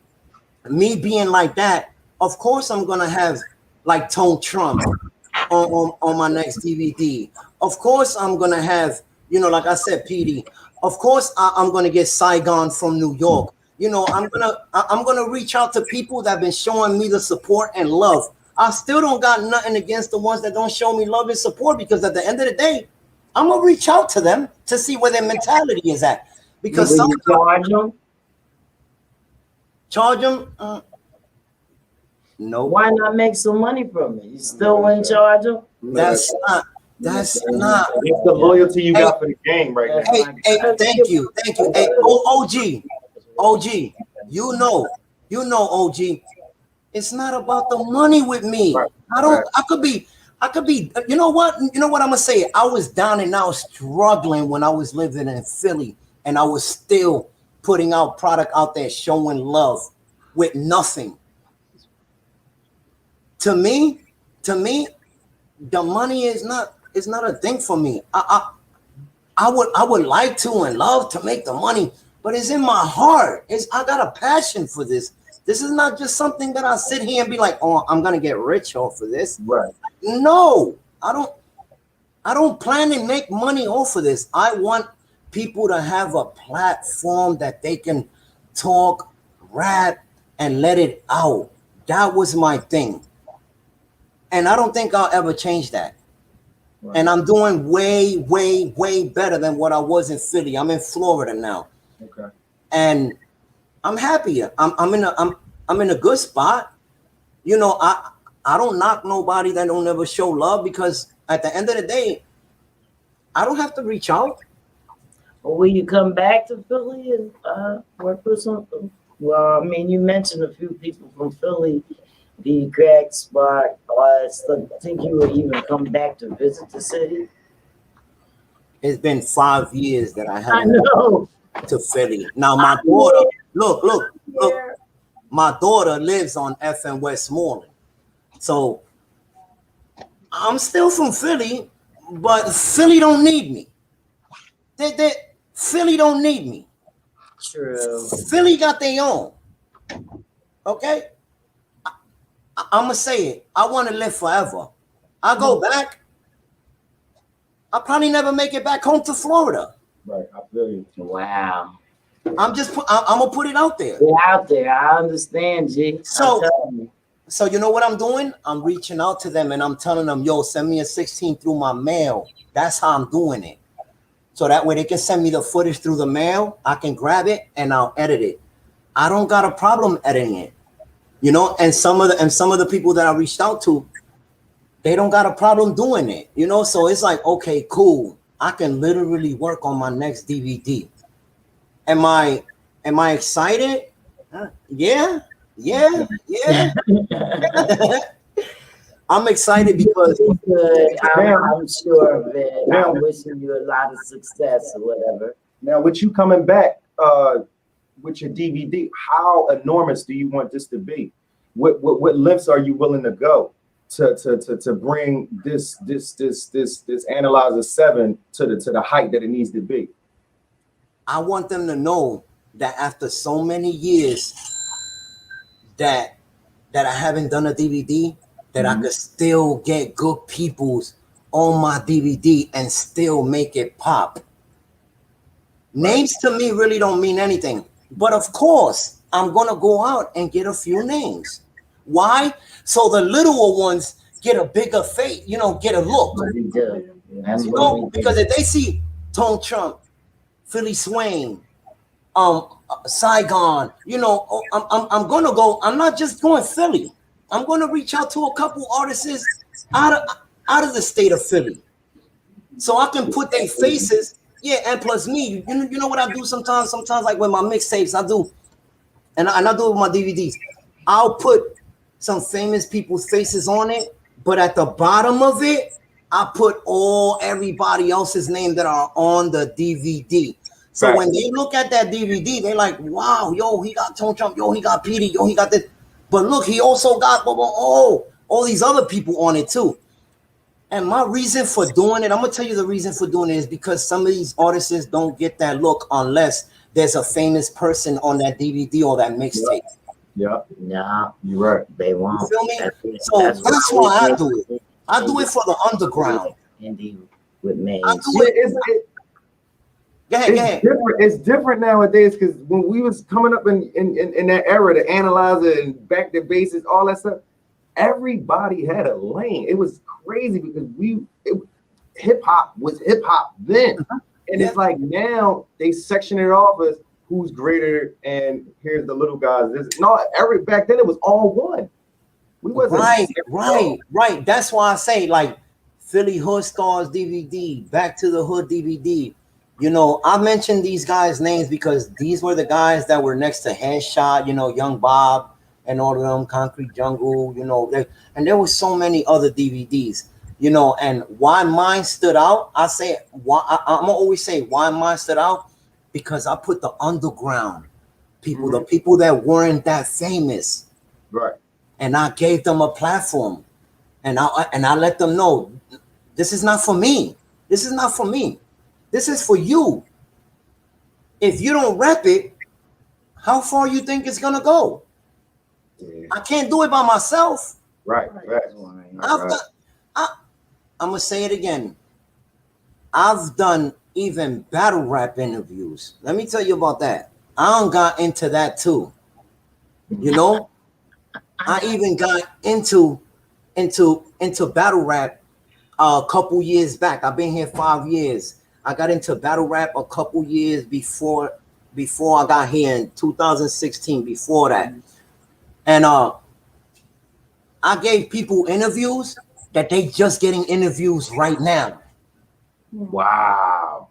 me being like that, of course I'm gonna have like Tone Trump on my next DVD. Of course I'm gonna have, you know, like I said, PD. Of course I'm gonna get Saigon from New York. You know, I'm gonna reach out to people that have been showing me the support and love. I still don't got nothing against the ones that don't show me love and support, because at the end of the day, I'm gonna reach out to them to see where their mentality is at. Because some charge them. No. Why not make some money from it? You still wouldn't charge them? That's not. It's the loyalty you got for the game right now. Hey, thank you. Hey, OG, you know, OG. It's not about the money with me. I could be. You know what? I'm gonna say. I was down and out struggling when I was living in Philly, and I was still putting out product out there, showing love with nothing. To me, the money is not a thing for me. I would like to and love to make the money, but it's in my heart. I got a passion for this. This is not just something that I sit here and be like, oh, I'm gonna get rich off of this. Right. No, I don't plan to make money off of this. I want people to have a platform that they can talk, rap, and let it out. That was my thing. And I don't think I'll ever change that. Right. And I'm doing way, way, way better than what I was in Philly. I'm in Florida now. Okay. And I'm happier. I'm in a good spot. You know, I don't knock nobody that don't ever show love, because at the end of the day, I don't have to reach out. Well, will you come back to Philly and work for something? Well, I mean, you mentioned a few people from Philly, the Crack Spot. I think you would even come back to visit the city. It's been 5 years that I haven't been to Philly. Now my daughter, look. My daughter lives on FM Westmoreland, so I'm still from Philly, but Philly don't need me. Philly don't need me. True. Philly got their own. Okay. I'm gonna say it. I want to live forever. I go back. I'll probably never make it back home to Florida. Right. I feel you. Wow. I'm gonna put it out there. Get out there. I understand, G. So you know what I'm doing? I'm reaching out to them and I'm telling them, yo, send me a 16 through my mail. That's how I'm doing it. So that way they can send me the footage through the mail. I can grab it and I'll edit it. I don't got a problem editing it. You know, and some of the people that I reached out to, they don't got a problem doing it. You know, so it's like, okay, cool. I can literally work on my next DVD. Am I excited? Yeah. I'm excited because I'm sure of it. I'm wishing you a lot of success or whatever. Now, with you coming back with your DVD, how enormous do you want this to be? What lengths are you willing to go to bring this Analyzer 7 to the height that it needs to be? I want them to know that after so many years that I haven't done a DVD, that I could still get good peoples on my DVD and still make it pop. Names to me really don't mean anything. But of course, I'm gonna go out and get a few names. Why? So the littler ones get a bigger face, you know, get a look. What we do. That's You what know, we do. because if they see Tone Trump, Philly Swain, Saigon, you know, I'm gonna go. I'm not just going Philly. I'm gonna reach out to a couple artists out of the state of Philly, so I can put their faces. Yeah, and plus me, you know what I do sometimes. Sometimes like with my mixtapes, I do, and I do it with my DVDs. I'll put some famous people's faces on it, but at the bottom of it, I put everybody else's name that are on the DVD. So Right. when they look at that DVD, they're like, wow, yo, he got Tone Trump, yo, he got Petey, yo, he got this. But look, he also got all these other people on it too. And my reason for doing it, I'm gonna tell you the reason for doing it is because some of these artists don't get that look unless there's a famous person on that DVD or that mixtape. Yeah, No, you're right. they You won't. feel me? That's So that's why I do it. I do it for the underground. Indie with I main. do it. Go ahead, go ahead. It's different nowadays because when we was coming up in that era, the analyzer and back to basics, all that stuff, everybody had a lane. It was crazy because hip hop was hip hop then, and it's like now they section it off as who's greater and here's the little guys. Back then it was all one. We wasn't Right. That's why I say like Philly Hood Stars DVD, Back to the Hood DVD. You know, I mentioned these guys' names because these were the guys that were next to Headshot, you know, Young Bob and all of them, Concrete Jungle, you know, and there were so many other DVDs, you know, and why mine stood out, I'm gonna always say why mine stood out, because I put the underground people, the people that weren't that famous, right, and I gave them a platform, and I let them know this is not for me. This is not for me. This is for you. If you don't rep it, how far you think it's gonna go? Yeah. I can't do it by myself. Right. I'm gonna say it again. I've done even battle rap interviews. Let me tell you about that. I done got into that too. You know, I even got into battle rap a couple years back. I've been here 5 years. I got into battle rap a couple years before I got here in 2016. Before that, and I gave people interviews that they just getting interviews right now. Wow.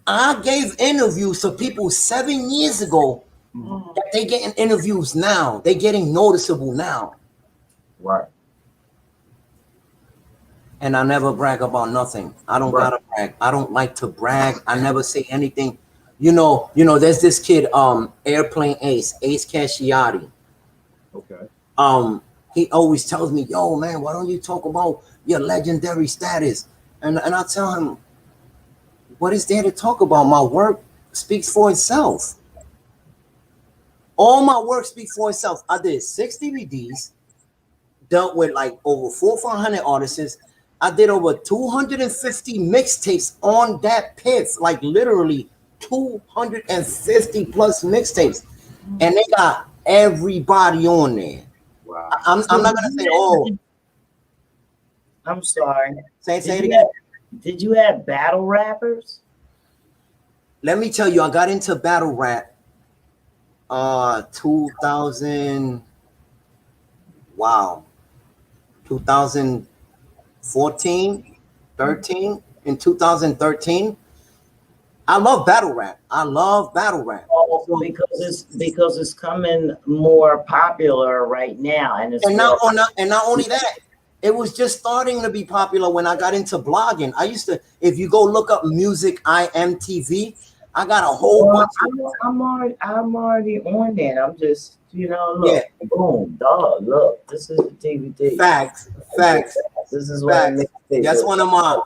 I gave interviews to people 7 years ago that they getting interviews now. They getting noticeable now. Right. And I never brag about nothing. I don't gotta brag. I don't like to brag. I never say anything. You know, there's this kid, Airplane Ace Casciati. Okay. He always tells me, yo, man, why don't you talk about your legendary status? And I tell him, what is there to talk about? My work speaks for itself. All my work speaks for itself. I did 6 DVDs, dealt with like over 400 or 500 artists. I did over 250 mixtapes on that piff, like literally 250 plus mixtapes. And they got everybody on there. Wow. I'm not gonna say, oh, I'm sorry. say it again. Did you have battle rappers? Let me tell you, I got into battle rap 2014, 13. In 2013, I love battle rap. Oh, because it's coming more popular right now, and not only that, it was just starting to be popular when I got into blogging. I used to, if you go look up Music IMTV, I got a whole bunch. I'm already on that. I'm just, look, boom, dog, look, this is the DVD. Facts. This is what I make. That's one of my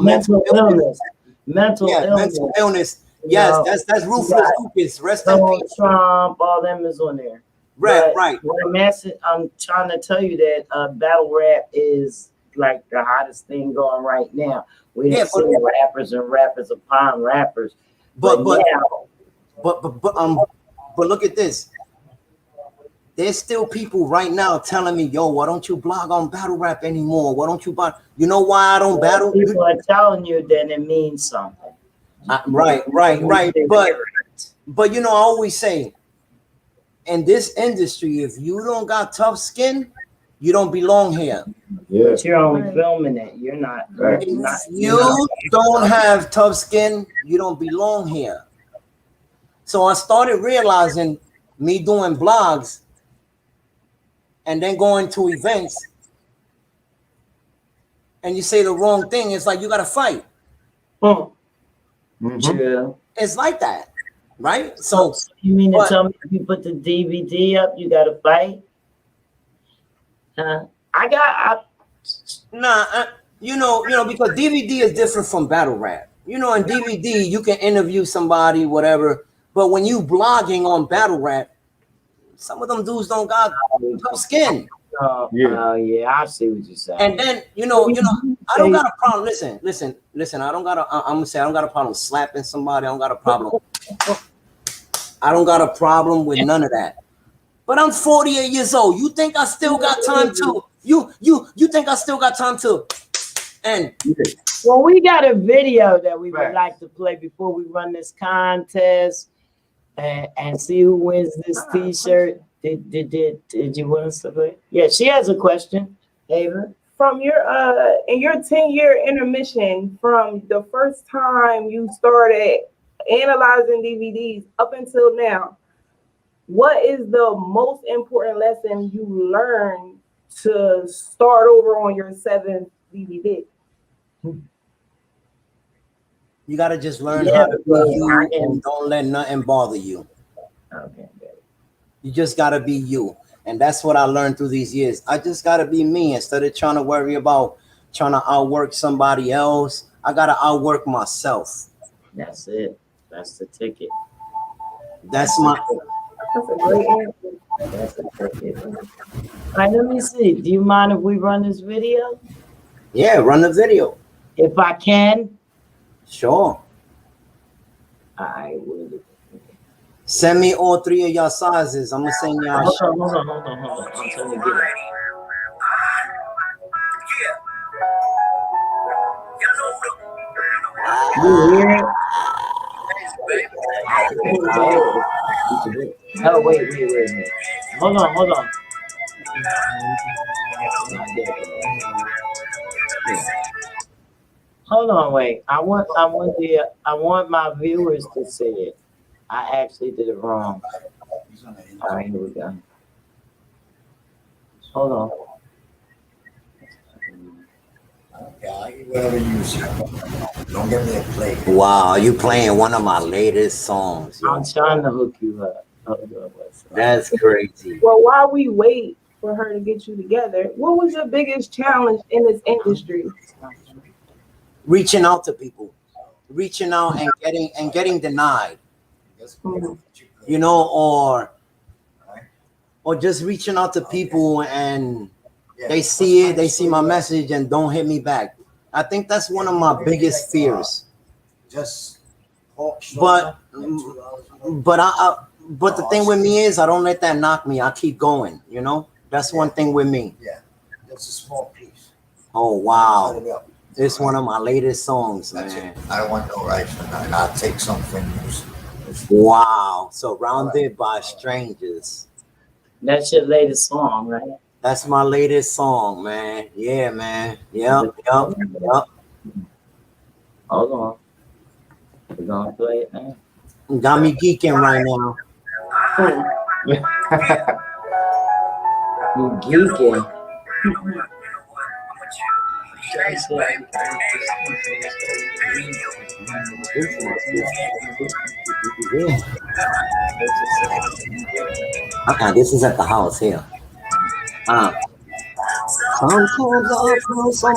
mental illness. Mental illness. Yes, that's Ruthless Lucas. Rest in peace. Trump, all them is on there. Right. I'm trying to tell you that battle rap is like the hottest thing going right now. We didn't see rappers upon rappers. But now but look at this. There's still people right now telling me, yo, why don't you blog on battle rap anymore? Why don't you buy? You know why I don't battle? People are telling you that it means something. Right. But you know, I always say, in this industry, if you don't got tough skin, you don't belong here. Yeah. But you're only filming it. You're not. Right. If you don't have tough skin, you don't belong here. So I started realizing, me doing blogs and then going to events, and you say the wrong thing, it's like you got to fight. True. It's like that, right? So you mean to tell me if you put the DVD up, you got to fight? You know, because DVD is different from battle rap. You know, in DVD you can interview somebody, whatever. But when you blogging on battle rap, some of them dudes don't got tough skin. Yeah, I see what you're saying. And then you know, I don't got a problem. Listen. I don't got I'm gonna say I don't got a problem slapping somebody. I don't got a problem. I don't got a problem with none of that. But I'm 48 years old. You think I still got time to? You think I still got time to? And well, we got a video that we would like to play before we run this contest and see who wins this T-shirt. Did you want us to play? Yeah, she has a question, Ava. From your in your 10-year intermission, from the first time you started analyzing DVDs up until now, what is the most important lesson you learned to start over on your 7th DVD? You gotta just learn how to be you and don't let nothing bother you. Okay. You just gotta be you. And that's what I learned through these years. I just gotta be me instead of trying to worry about trying to outwork somebody else. I gotta outwork myself. That's it. That's the ticket. That's a great answer. That's a ticket. All right, let me see. Do you mind if we run this video? Yeah, run the video. If I can. Sure. I will. Send me all 3 of y'all sizes. I'm gonna send y'all. Hold on. I'm trying to get it. You hear it? Oh, wait a minute. Hold on. Hold on, wait. I want my viewers to see it. I actually did it wrong. All right, here we go. Hold on. Whatever you say. Don't give me a play. Wow, you playing one of my latest songs. Yo. I'm trying to hook you up. That's crazy. Well, while we wait for her to get you together, what was your biggest challenge in this industry? Reaching out to people, reaching out and getting denied. You know, or just reaching out to people and they see it, they see my message and don't hit me back. I think that's one of my biggest fears. But the thing with me is I don't let that knock me. I keep going, you know? That's one thing with me. Yeah, that's a small piece. Oh, wow. It's one of my latest songs, man. I don't want no rights for nothing. I'll take something. Wow. Surrounded by strangers. That's your latest song, right? That's my latest song, man. Yeah, man. Yep. Hold on. We're gonna play it now. Got me geeking right now. You geeking. This is at the house here. Sometimes I feel so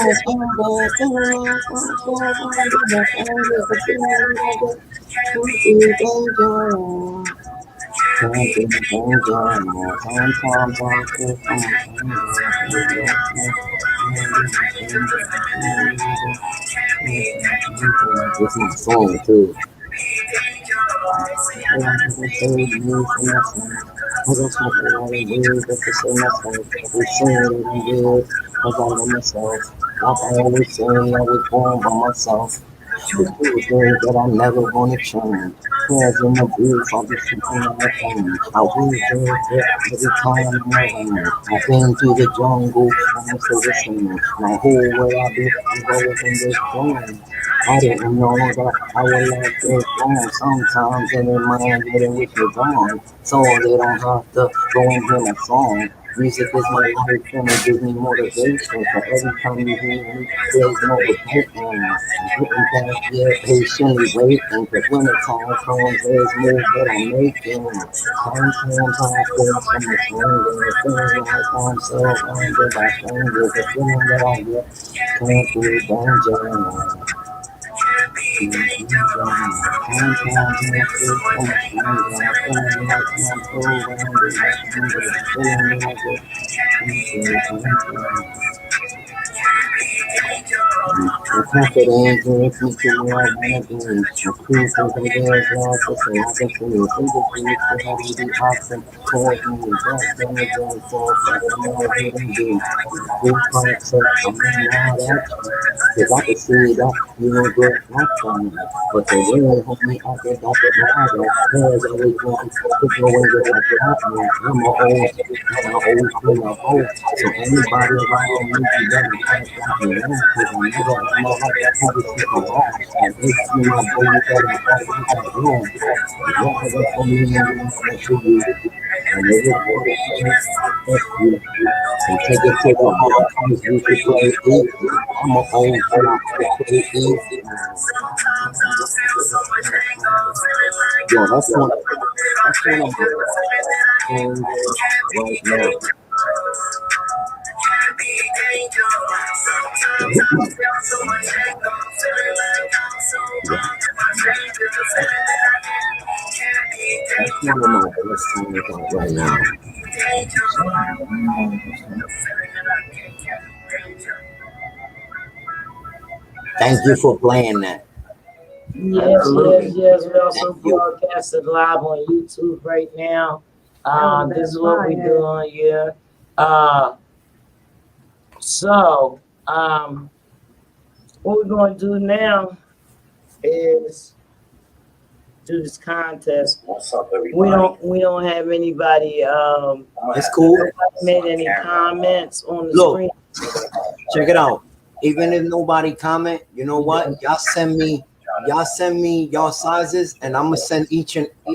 This is my song too. They don't have to say me for myself. Cause I smoke a lot of weed just to say myself. They say that I'm good, cause I love myself. Like I always say, I was born by myself. With two things that I'm never gonna change. Cause in the booth, I'll be sitting on the phone. I will there every time I'm around. I've been through the jungle, and I'm still the same. Now who would I be if I wasn't this strong? I didn't know that I would last this long. Sometimes in their mind they wish you're gone, so they don't have to go and hear my song. Music is my life and it gives me motivation. So every time you hear me, there's motivation. I'm getting back here patiently waiting. Cause when the time comes, there's moves that I'm making. Sometimes I feel so much anger. Feeling like I'm surrounded by strangers. The feeling that I get can't be dangerous. Sometimes I feel so much anger. Feeling like I'm surrounded by strangers. The feeling that I get can't be dangerous. I'm confident gets me to where I wanna be. I'm proof of the world's lost, so I can see it. Fingerprints gravity the option towards me. Back then again, for a fact, I'm all hidden deep. Three parts up, I'm in wild action. Cause I can see that you don't get nothing. But the real homie out there got the matter. Cause always want to go and get that platinum. I'm a old school, and I always feel a hope. So anybody around me, you better contact me now. Cause I never in my life had to take a wrong. And if you my boy, you better contact that wrong. Cause what I got for me, I'm gonna show you. And it is what it is. That's you. And take it to the heart, cause we should play easy. I'm a old G, I play easy. Yo, that's one of my songs right now. Yeah, that's one of my best songs out right now. Thank you for playing that. Yes, Absolutely. yes. We also Thank you. broadcasted live on YouTube right now. This is what we're doing here. So, what we're going to do now is do this contest. What's up, everybody? We don't have anybody It's cool. made any comments on the Look. screen. Check it out. Even if nobody comment, you know what? Y'all send me y'all sizes, and I'm gonna send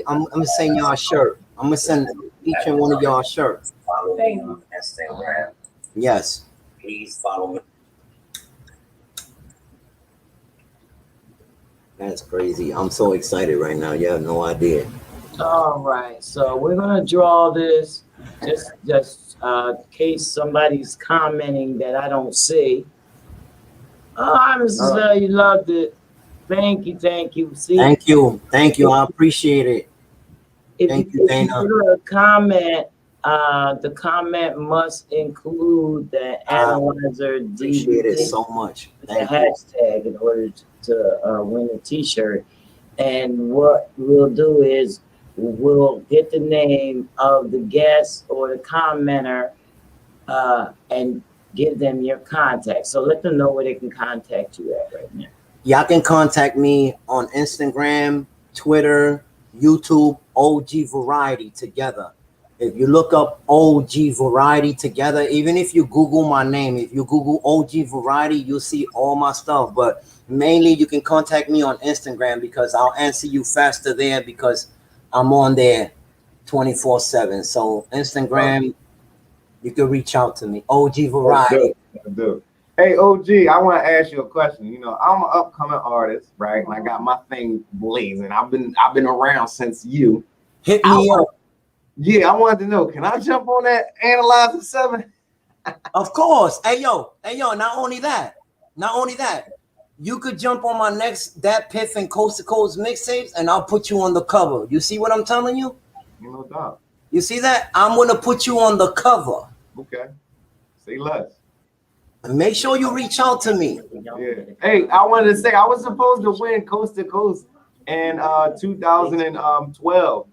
I'm gonna send y'all a shirt. I'm gonna send each and one of y'all a shirt. Follow me on Instagram. Yes. Please follow me. That's crazy. I'm so excited right now. You have no idea. All right, so we're gonna draw this just in case somebody's commenting that I don't see. Oh, Mrs. You loved it. Thank you. See, Thank you. I appreciate it. if Thank you you, Dana. do a comment, the comment must include the analyzer Appreciate it DVD, so much. the Thank you. hashtag in order to win a T-shirt. And what we'll do is we'll get the name of the guest or the commenter and give them your contact. So let them know where they can contact you at right now. Y'all can contact me on Instagram, Twitter, YouTube, OG Variety together. If you look up OG Variety together, even if you Google my name, if you Google OG Variety, you'll see all my stuff. But mainly you can contact me on Instagram because I'll answer you faster there because I'm on there 24/7. So Instagram, you can reach out to me. OG Variety. Dope. Hey, OG, I want to ask you a question. You know, I'm an upcoming artist, right? And I got my thing blazing. I've been around since you. Hit me up. Yeah, I wanted to know, can I jump on that Analyzer 7? Of course. Hey yo, not only that, you could jump on my next Dat Piff and Coast to Coast mixtapes and I'll put you on the cover. You see what I'm telling you? No doubt. You see that? I'm gonna put you on the cover. Okay. Say less. And make sure you reach out to me. Yeah. Hey, I wanted to say I was supposed to win Coast to Coast in 2012.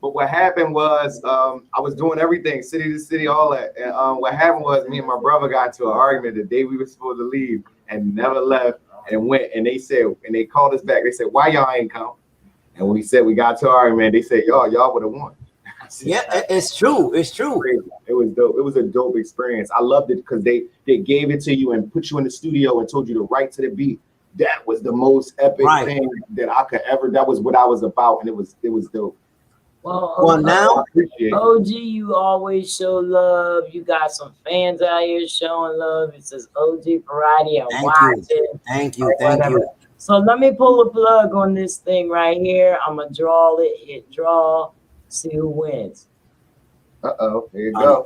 But what happened was I was doing everything, city to city, all that. And what happened was me and my brother got into an argument the day we were supposed to leave and never left and went. And they said, and they called us back. They said, why y'all ain't come? And when we said we got to an argument, they said, y'all would have won. Yeah, it's true. It's true. It was dope. It was a dope experience. I loved it because they gave it to you and put you in the studio and told you to write to the beat. That was the most epic thing that I could ever. That was what I was about, and it was dope. Well, now, OG, you always show love. You got some fans out here showing love. It says OG Variety. I'm watching. Thank you. So let me pull a plug on this thing right here. I'm gonna draw it. Hit draw. See who wins. Uh-oh, there you go.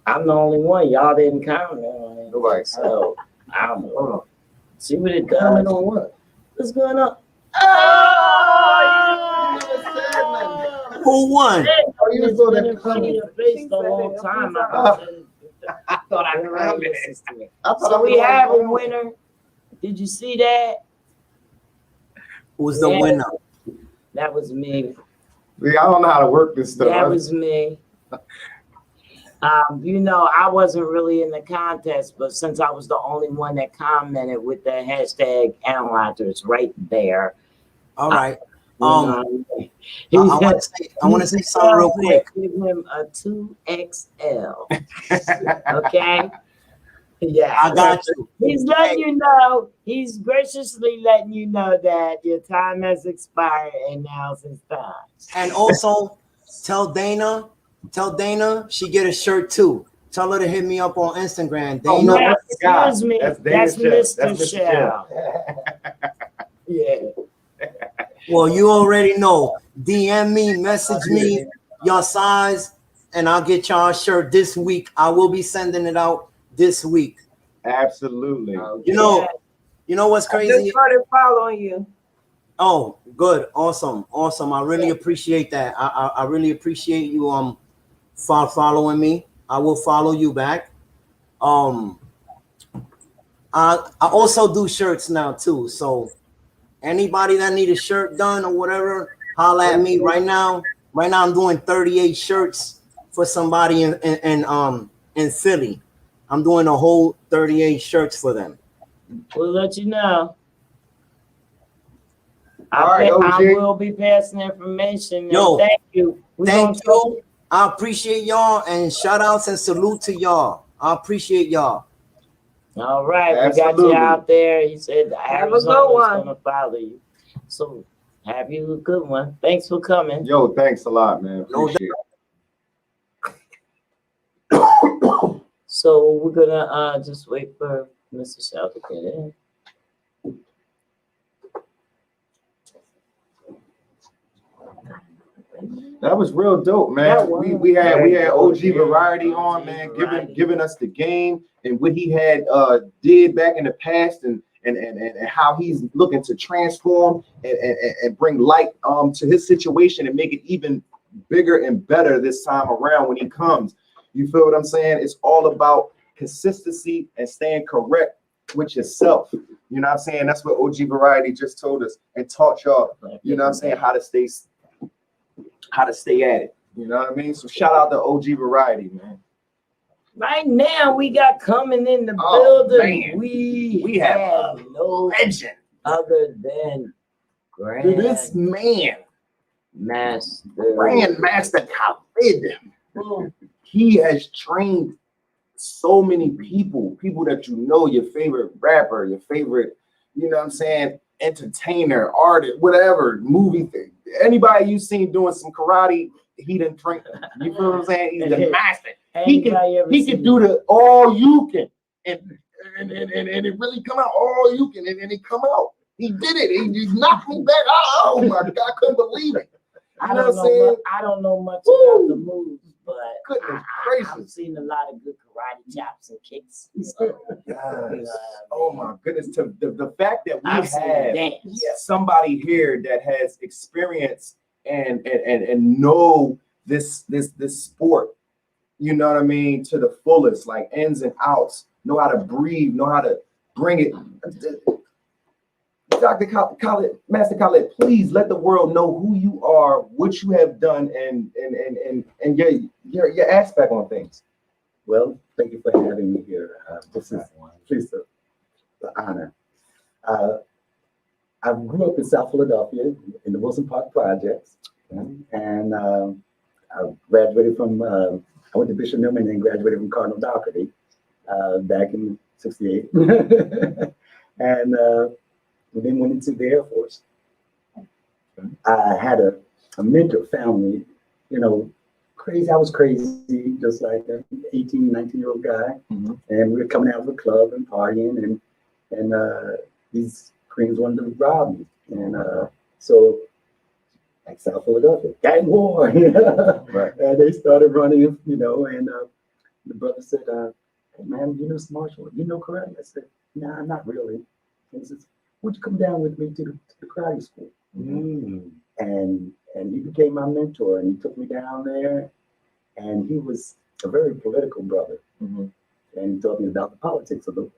I'm the only one. Y'all didn't comment on it. Nobody. So I don't know. See what it does. Comment on what? What's going on? Oh, you never said nothing. Who won? Oh, you It's saw been that in front of comment. your face the whole time. I thought I heard this. So we have a winner. Did you see that? Who's the winner? That was me. See, I don't know how to work this stuff. That was me. You know, I wasn't really in the contest, but since I was the only one that commented with the hashtag analyzers right there. All right. I want to say something real quick. Give him a 2XL. Okay. Yeah, I got you. He's letting you know. He's graciously letting you know that your time has expired and now's his time. And also, tell Dana she get a shirt too. Tell her to hit me up on Instagram. Oh, Dana, no, Excuse me. That's Mr. Shell. Yeah. well, you already know. DM me, message me your size, and I'll get y'all a shirt this week. I will be sending it out this week. Absolutely. You know what's I crazy? just started following you. Oh, good, awesome. I really appreciate that. I really appreciate you following me. I will follow you back. I also do shirts now too. So anybody that need a shirt done or whatever, holla at me right now. Right now I'm doing 38 shirts for somebody in Philly. I'm doing a whole 38 shirts for them. We'll let you know. I will be passing information. Yo, thank you. Thank you. I appreciate y'all, and shout outs and salute to y'all. I appreciate y'all. All right, Absolutely. we got you out there. He said Have a Arizona's good one. gonna follow you. So have you a good one. Thanks for coming. Yo, thanks a lot, man. Appreciate it. So we're gonna just wait for Mr. Shell to get in. That was real dope, man. We had OG Variety on, man, giving us the game and what he had did back in the past and how he's looking to transform and bring light to his situation and make it even bigger and better this time around when he comes. You feel what I'm saying? It's all about consistency and staying correct with yourself. You know what I'm saying? That's what OG Variety just told us and taught y'all, you know what I'm saying, how to stay at it. You know what I mean? So shout out to OG Variety, man. Right now we got coming in the building. Man. We have no legend other than this man, Grandmaster Khalid. He has trained so many people that you know, your favorite rapper, your favorite, you know what I'm saying, entertainer, artist, whatever, movie thing. Anybody you seen doing some karate, he didn't train. You feel what I'm saying? He's the master. He can do the all you can, and it really come out all you can, and it come out. He did it. He knocked me back. Oh my God, I couldn't believe it. I don't know much about the moves, but I've seen a lot of good karate chops and kicks. So, oh my goodness! The fact that we have somebody here that has experience and know this sport, you know what I mean, to the fullest, like ins and outs, know how to breathe, know how to bring it. Dr. Khalid, Master Khalid, please let the world know who you are, what you have done, and your aspect on things. Well, thank you for having me here. This is please the honor. I grew up in South Philadelphia in the Wilson Park Projects, and I graduated from. I went to Bishop Newman and graduated from Cardinal Doherty back in '68, and then went into the Air Force. I had a mentor family, you know, crazy. I was crazy, just like an 18, 19-year-old guy. And we were coming out of the club and partying, and these creams wanted to rob me. And so, like South Philadelphia, gang war. Right. And they started running, you know, and the brother said, hey, man, you know Marshall, you know karate? I said, nah, not really. He says, why don't you come down with me to the karate school? And he became my mentor, and he took me down there, and he was a very political brother. And he taught me about the politics of the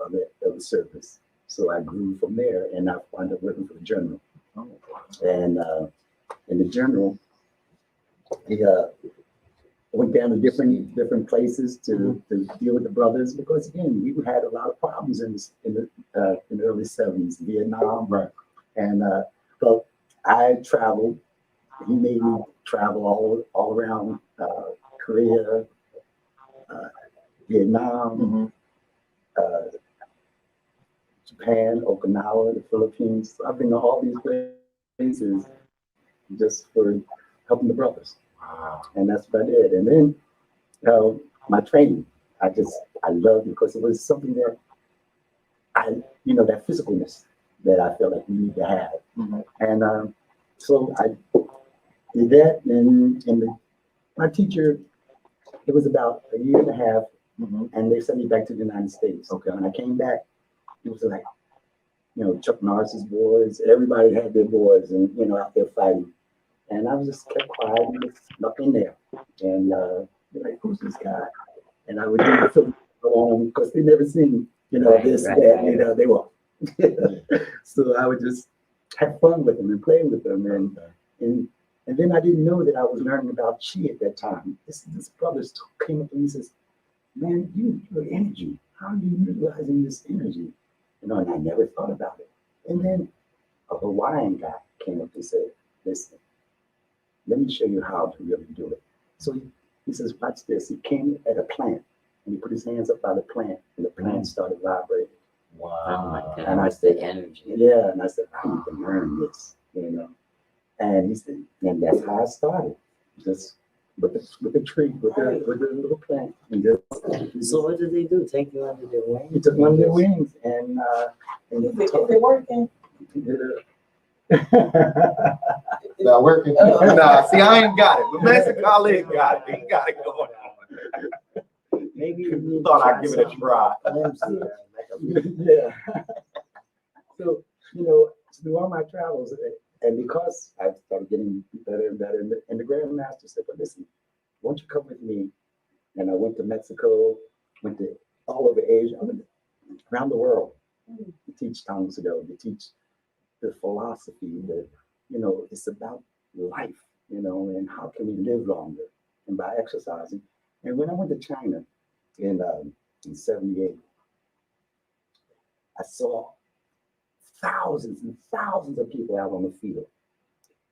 service. So I grew from there, and I wound up working for the general. And in the general, he went down to different places to deal with the brothers, because again, we had a lot of problems in the early '70s, Vietnam. Right. And so I traveled. He made me travel all around Korea, Vietnam, Japan, Okinawa, the Philippines. I've been to all these places just for helping the brothers. Wow. And that's what I did. And then my training, I loved it because it was something that that physicalness that I felt like we need to have. And so I did that, and my teacher, it was about a year and a half, and they sent me back to the United States. Okay. When I came back, it was like, Chuck Norris's boys, everybody had their boys, and out there fighting. And I was just kept quiet and just snuck in there. And they're like, who's this guy? And I would do the film on them because they never seen, this, that, they were. So I would just have fun with them and play with them. And then I didn't know that I was learning about chi at that time. This brother came up to me and says, man, your energy, how are you utilizing this energy? And I never thought about it. And then a Hawaiian guy came up and said, listen, let me show you how to really do it. So he says, watch this. He came at a plant and he put his hands up by the plant, and the plant started vibrating. Wow. Oh my God. And I said, energy. Yeah. And I said, I need to learn this, And he said, and that's how I started. Just with the tree, with the little plant. And so what did they do? Take you under their wings? He took me under their wings, and they're working. Not working. Nah, see, I ain't got it. But Master Khalid got it. He got it going on. Maybe you thought I'd give it a try. Yeah. So, through all my travels, and because I started getting better and better, and the Grandmaster said, but listen, won't you come with me? And I went to Mexico, went to all over Asia, I went around the world to teach tongues ago, to teach the philosophy that, it's about life, and how can we live longer, and by exercising. And when I went to China in '78, I saw thousands and thousands of people out on the field.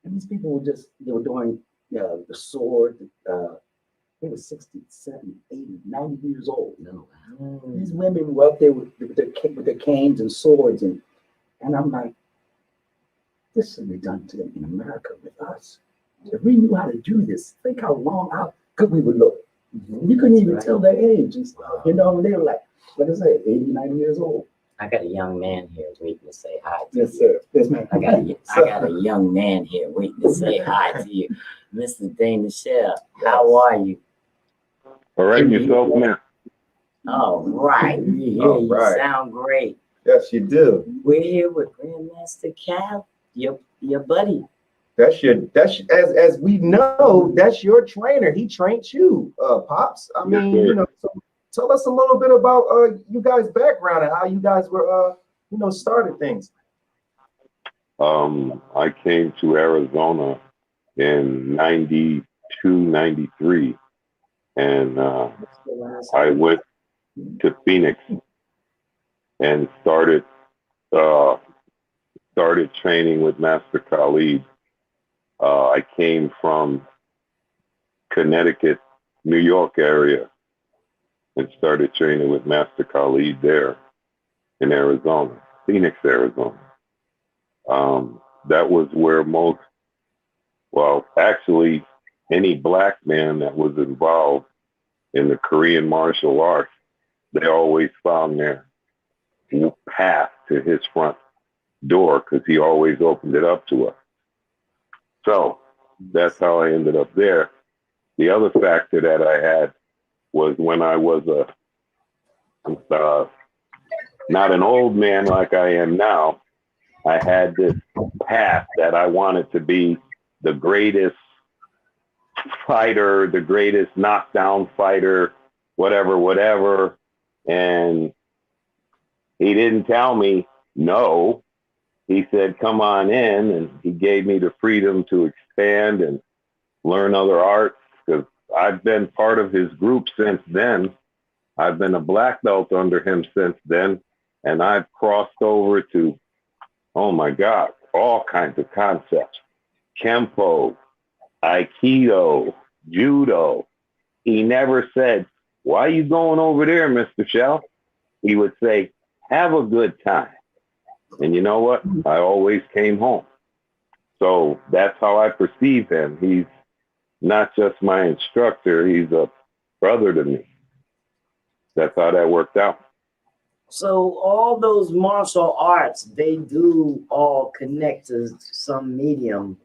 And these people were they were doing the sword. They were 60, 70, 80, 90 years old. No. These women were up there with their canes and swords. And I'm like, this should be done in America with us. If we knew how to do this, think how good we would look. You couldn't even tell their age and stuff. They were like, what is it, 80, 90 years old. I got a young man here waiting to say hi to Yes, sir. Yes, ma'am. I got a young man here waiting to say hi to you. Mr. Dana Shell, how are you? All right, yourself, man. All right. You sound great. Yes, you do. We're here with Grandmaster Cal, your buddy. That's as we know, that's your trainer. He trained you, Pops. I mean, so tell us a little bit about you guys' background and how you guys were, started things. I came to Arizona in 92, 93, and I went to Phoenix and started training with Master Khalid. I came from Connecticut, New York area, and started training with Master Khalid there in Arizona, Phoenix, Arizona. That was where actually any black man that was involved in the Korean martial arts, they always found their path to his front door because he always opened it up to us. So that's how I ended up there. The other factor that I had was when I was not an old man like I am now, I had this path that I wanted to be the greatest fighter, the greatest knockdown fighter, whatever. And he didn't tell me no. He said, come on in. And he gave me the freedom to expand and learn other arts because I've been part of his group since then. I've been a black belt under him since then. And I've crossed over to, oh my God, all kinds of concepts. Kempo, Aikido, Judo. He never said, why are you going over there, Mr. Shell? He would say, have a good time. And you know what? I always came home. So that's how I perceive him. He's not just my instructor, he's a brother to me. That's how that worked out. So all those martial arts, they do all connect to some medium.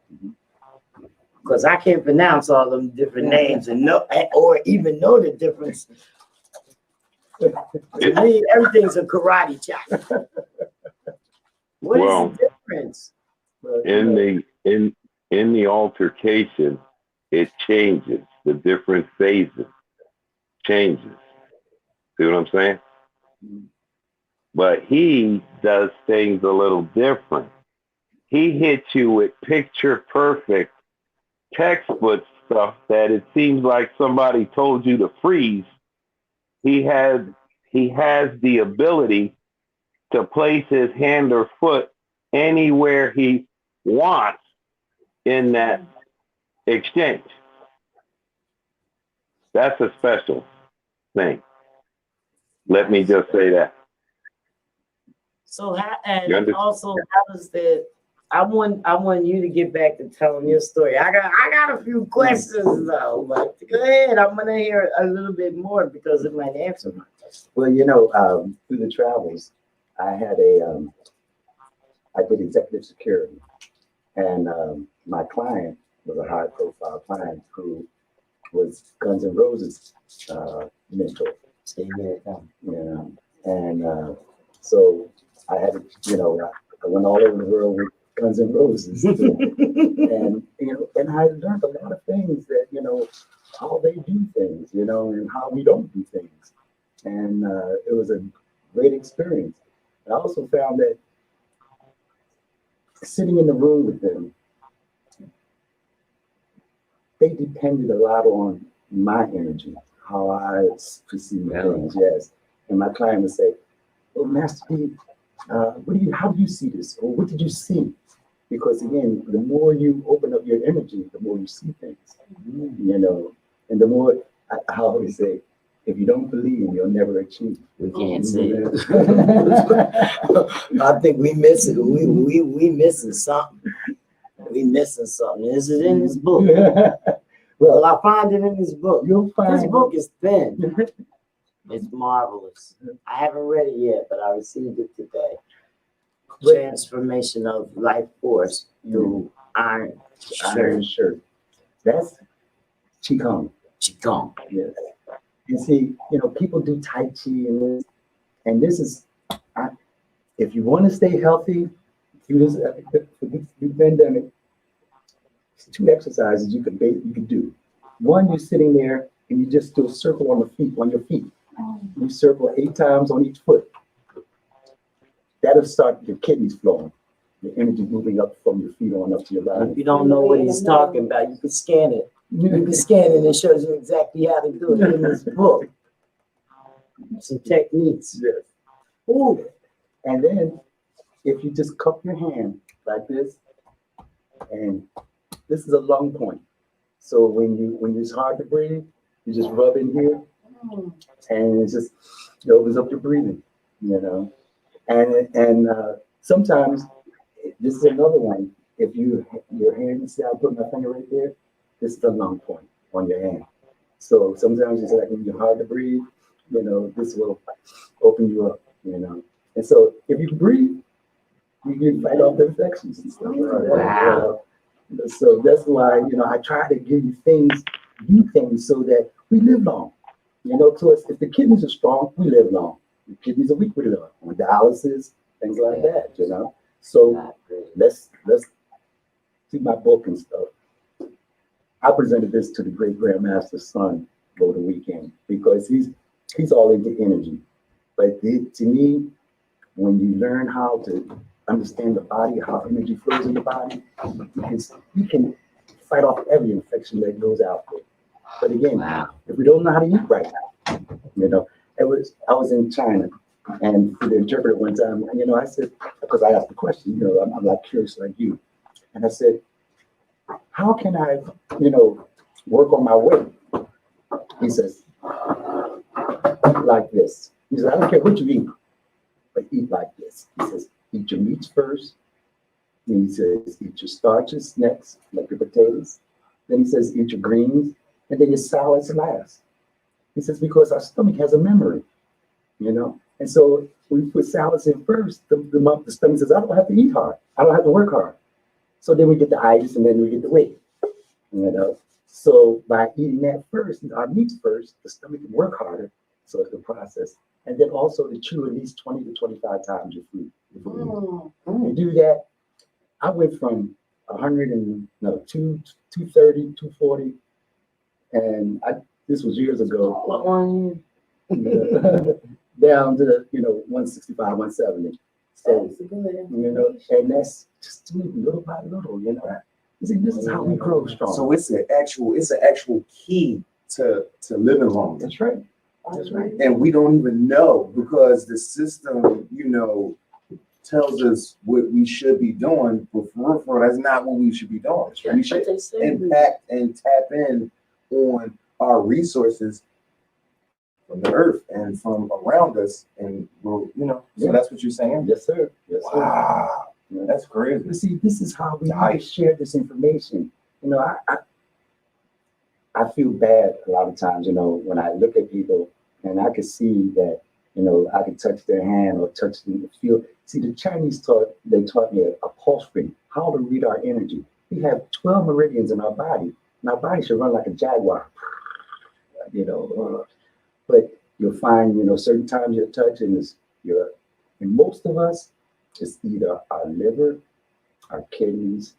Because I can't pronounce all them different names and know, or even know the difference. To me, everything's a karate chop. What is the difference? In the altercation, it changes. The different phases changes. See what I'm saying? But he does things a little different. He hits you with picture perfect textbook stuff that it seems like somebody told you to freeze. He has the ability to place his hand or foot anywhere he wants in that exchange. That's a special thing. Let me just say that. So how does that? I want you to get back to telling your story. I got a few questions though, but go ahead. I'm gonna hear a little bit more because it might answer my question. Well, through the travels, I did executive security, and my client was a high-profile client who was Guns N' Roses mentor. And so I had to, I went all over the world with Guns N' Roses, and I learned a lot of things that how they do things, and how we don't do things, and it was a great experience. I also found that sitting in the room with them, they depended a lot on my energy, how I perceive things. Yes, and my client would say, "Well, Master D, how do you see this? Or what did you see?" Because again, the more you open up your energy, the more you see things, and the more I always say, if you don't believe, you'll never achieve. We can't see it. I think we miss it. We missing something. We missing something. Is it in this book? Well, I find it in this book. You'll find this book is thin. It's marvelous. I haven't read it yet, but I received it today. Transformation of life force through iron shirt. That's Qigong. Qigong. Yes. You see, people do Tai Chi and this is, if you want to stay healthy through this pandemic, it's 2 exercises you can do. One, you're sitting there and you just do a circle on your feet. You circle 8 times on each foot. That'll start your kidneys flowing. the energy moving up from your feet on up to your If body. you don't know what he's talking about, you can scan it. You can scan it and it shows you exactly how to do it in this book. Some techniques. Yes. Ooh. And then if you just cup your hand like this, and this is a lung point. So when it's hard to breathe, you just rub in here, and it just opens up your breathing, you know. And sometimes this is another one. If your hand, see, I put my finger right there. This is the lung point on your hand. So sometimes it's like when you're hard to breathe, you know, this will open you up, you know. And so if you can breathe, you can fight off the infections and stuff like that. Wow. So that's why, you know, I try to give you things so that we live long. You know, so if the kidneys are strong, we live long. If the kidneys are weak, we live long. On dialysis, things like that, you know. So let's see my book and stuff. I presented this to the great Grandmaster's son over the weekend because he's all into energy. But to me, when you learn how to understand the body, how energy flows in the body, you can fight off every infection that goes out there. But again, if we don't know how to eat right now, you know, I was in China, and for the interpreter one time, you know, I said, because I asked the question, you know, I'm like curious like you, and I said, how can I, you know, work on my weight? He says, like this. He said, I don't care what you eat, but eat like this. He says, eat your meats first. Then he says, eat your starches next, like your potatoes. Then he says, eat your greens, and then your salads last. He says, because our stomach has a memory, you know? And so we put salads in first, the stomach says, I don't have to eat hard. I don't have to work hard. So then we get the itis, and then we get the weight, you know? So by eating that first, our meats first, the stomach can work harder, so it's the process. And then also to chew at least 20 to 25 times your food. You do that, I went from 230, 240, and this was years ago, down to, you know, 165, 170. So, you know, and that's just little by little, you know. See, this is how we grow strong. So it's an actual key to living long. That's right. That's right. And we don't even know because the system, you know, tells us what we should be doing, but for real, that's not what we should be doing. We should impact and tap in on our resources from the earth and from around us, and we'll, you know, so that's what you're saying? Yes, sir. Yes, sir. Wow. That's crazy. You see, this is how we share this information. You know, I feel bad a lot of times, you know, when I look at people and I can see that, you know, I can touch their hand or touch them, feel. See, the Chinese taught me a pulse rate, how to read our energy. We have 12 meridians in our body, and our body should run like a jaguar, you know. But you'll find, you know, certain times you're touching and most of us, it's either our liver, our kidneys,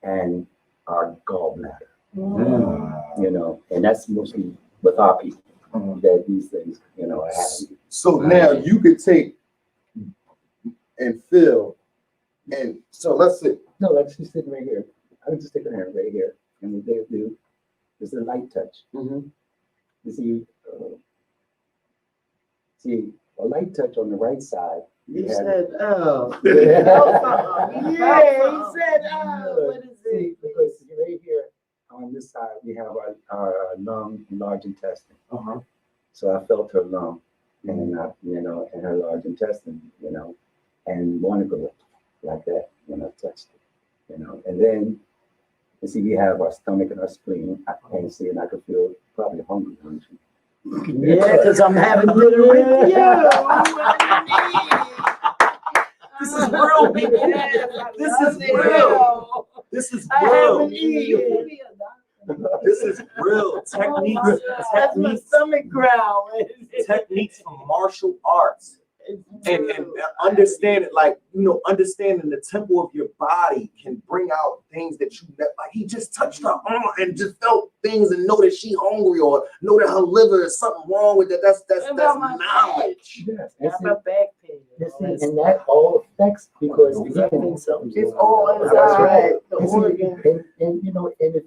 and our gallbladder. You know, and that's mostly with our people that these things, you know, are happening. So now you could take and feel, and so let's see. No, let's just sit right here. I can just take a hand right here, and what they do is a light touch. You see, a light touch on the right side. You said, oh. Yeah. He said, oh. What is it? Because right here on this side, we have our lung and large intestine. So I felt her lung and, you know, and her large intestine, you know, and wanted to go like that when I touched it, you know. And then, you see, we have our stomach and our spleen. I can see, and I could feel probably hungry, aren't you? Yeah, because I'm having dinner with you. This is real, people. This is real. This is real. This is real. Techniques. That's my stomach growl. Techniques from martial arts. And understand it, like, you know, understanding the tempo of your body can bring out things that you never, like he just touched her arm and just felt things and know that she hungry or know that her liver is something wrong with that. That's knowledge. Yes. I have a back pain. And that all affects because again, It's all that's inside right. the And see, organ. and you know, and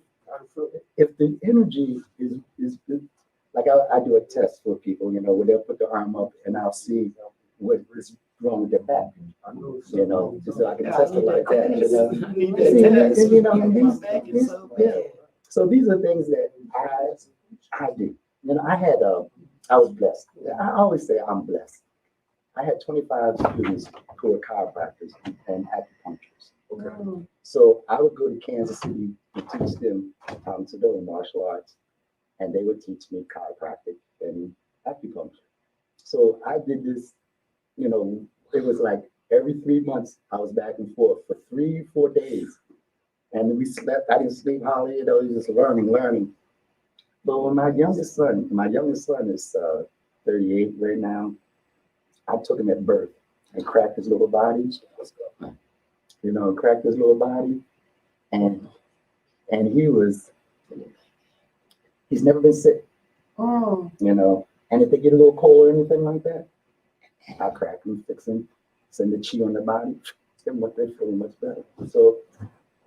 if the energy is like I do a test for people, you know, where they'll put their arm up and I'll see what is wrong with their back. You know, just so I can test it like that. You know, and, you know, and these yeah. So these are things that I do. You know, I was blessed. I always say I'm blessed. I had 25 students who were chiropractors and acupuncturists. Okay. So I would go to Kansas City to teach them to do martial arts, and they would teach me chiropractic and acupuncture. So I did this, you know, it was like every 3 months I was back and forth for 3-4 days. And we slept, I didn't sleep hardly, you know, just learning. But when my youngest son is 38 right now, I took him at birth and cracked his little body, you know, and he's never been sick, you know, and if they get a little cold or anything like that, I crack them, fix them, send the chi on the body, then what they feel much better. So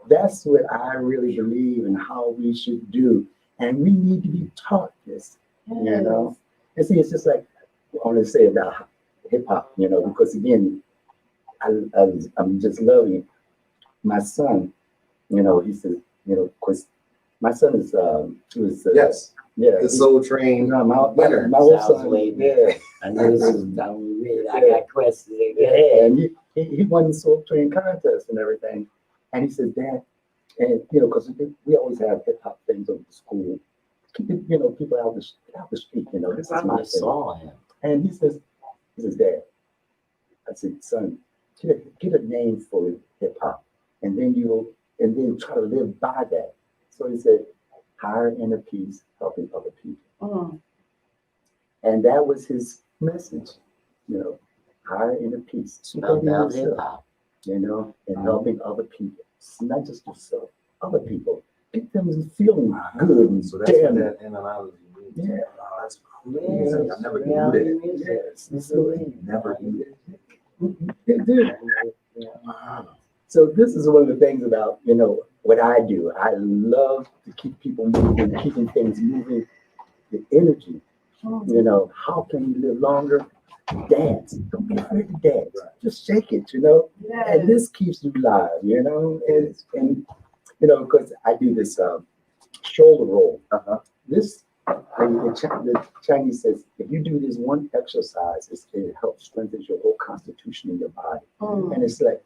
that's what I really believe in how we should do. And we need to be taught this, you know. And see, it's just like I want to say about hip hop, you know, because again, I'm just loving my son, you know, he says, you know, because my son is, he was, Yes. Yeah. The Soul Train winner. My old son, yeah. I knew this was down with me. I got questions. Yeah. And he won the Soul Train contest and everything. And he says, Dad, and you know, because we always have hip hop things over the school. Keep it, you know, people out the street, you know. This is my saw him. And he says, Dad, I said, son, get a name for hip hop, and then try to live by that. So he said, higher inner peace, helping other people. And that was his message, you know, higher inner peace, About hip hop, you know, and helping other people. It's not just yourself, other people. Get them feeling good and So that's what that analogy means. Yeah. Oh, that's crazy. I never knew that. Yes. Never knew that. It did. So this is one of the things about, you know, what I do. I love to keep people moving, keeping things moving, the energy. You know, how can you live longer? Dance. Don't be afraid to dance. Just shake it, you know. And this keeps you alive, you know. And you know, because I do this shoulder roll. This the Chinese says if you do this one exercise, it helps strengthen your whole constitution in your body. And it's like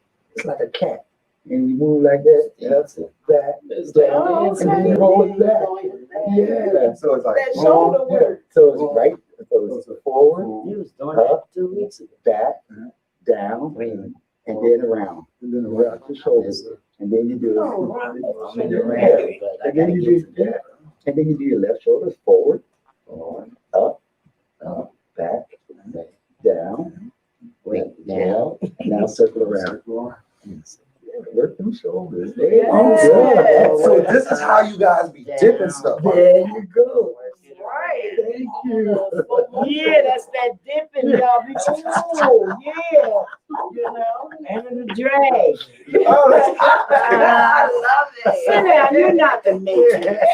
a cat. And you move like that, that's it. That, and then you roll it back. Yeah. So it's like That shoulder work. So it's right. So it's forward, he was doing that 2 weeks ago. back, down, and then around. And then around your shoulders. And then you do I'm in the yeah. ring, but I And then gotta you get do and then you do your left shoulder forward, up, back, down, down. and now circle around. Work them shoulders. There Yes. you go. So this is how you guys be dipping stuff. There you go. Right. Thank you. Yeah, that's that dipping, y'all. Be cool. Yeah. You know, and the drag. Oh, that's I love it. Sit down, you're not the matrix.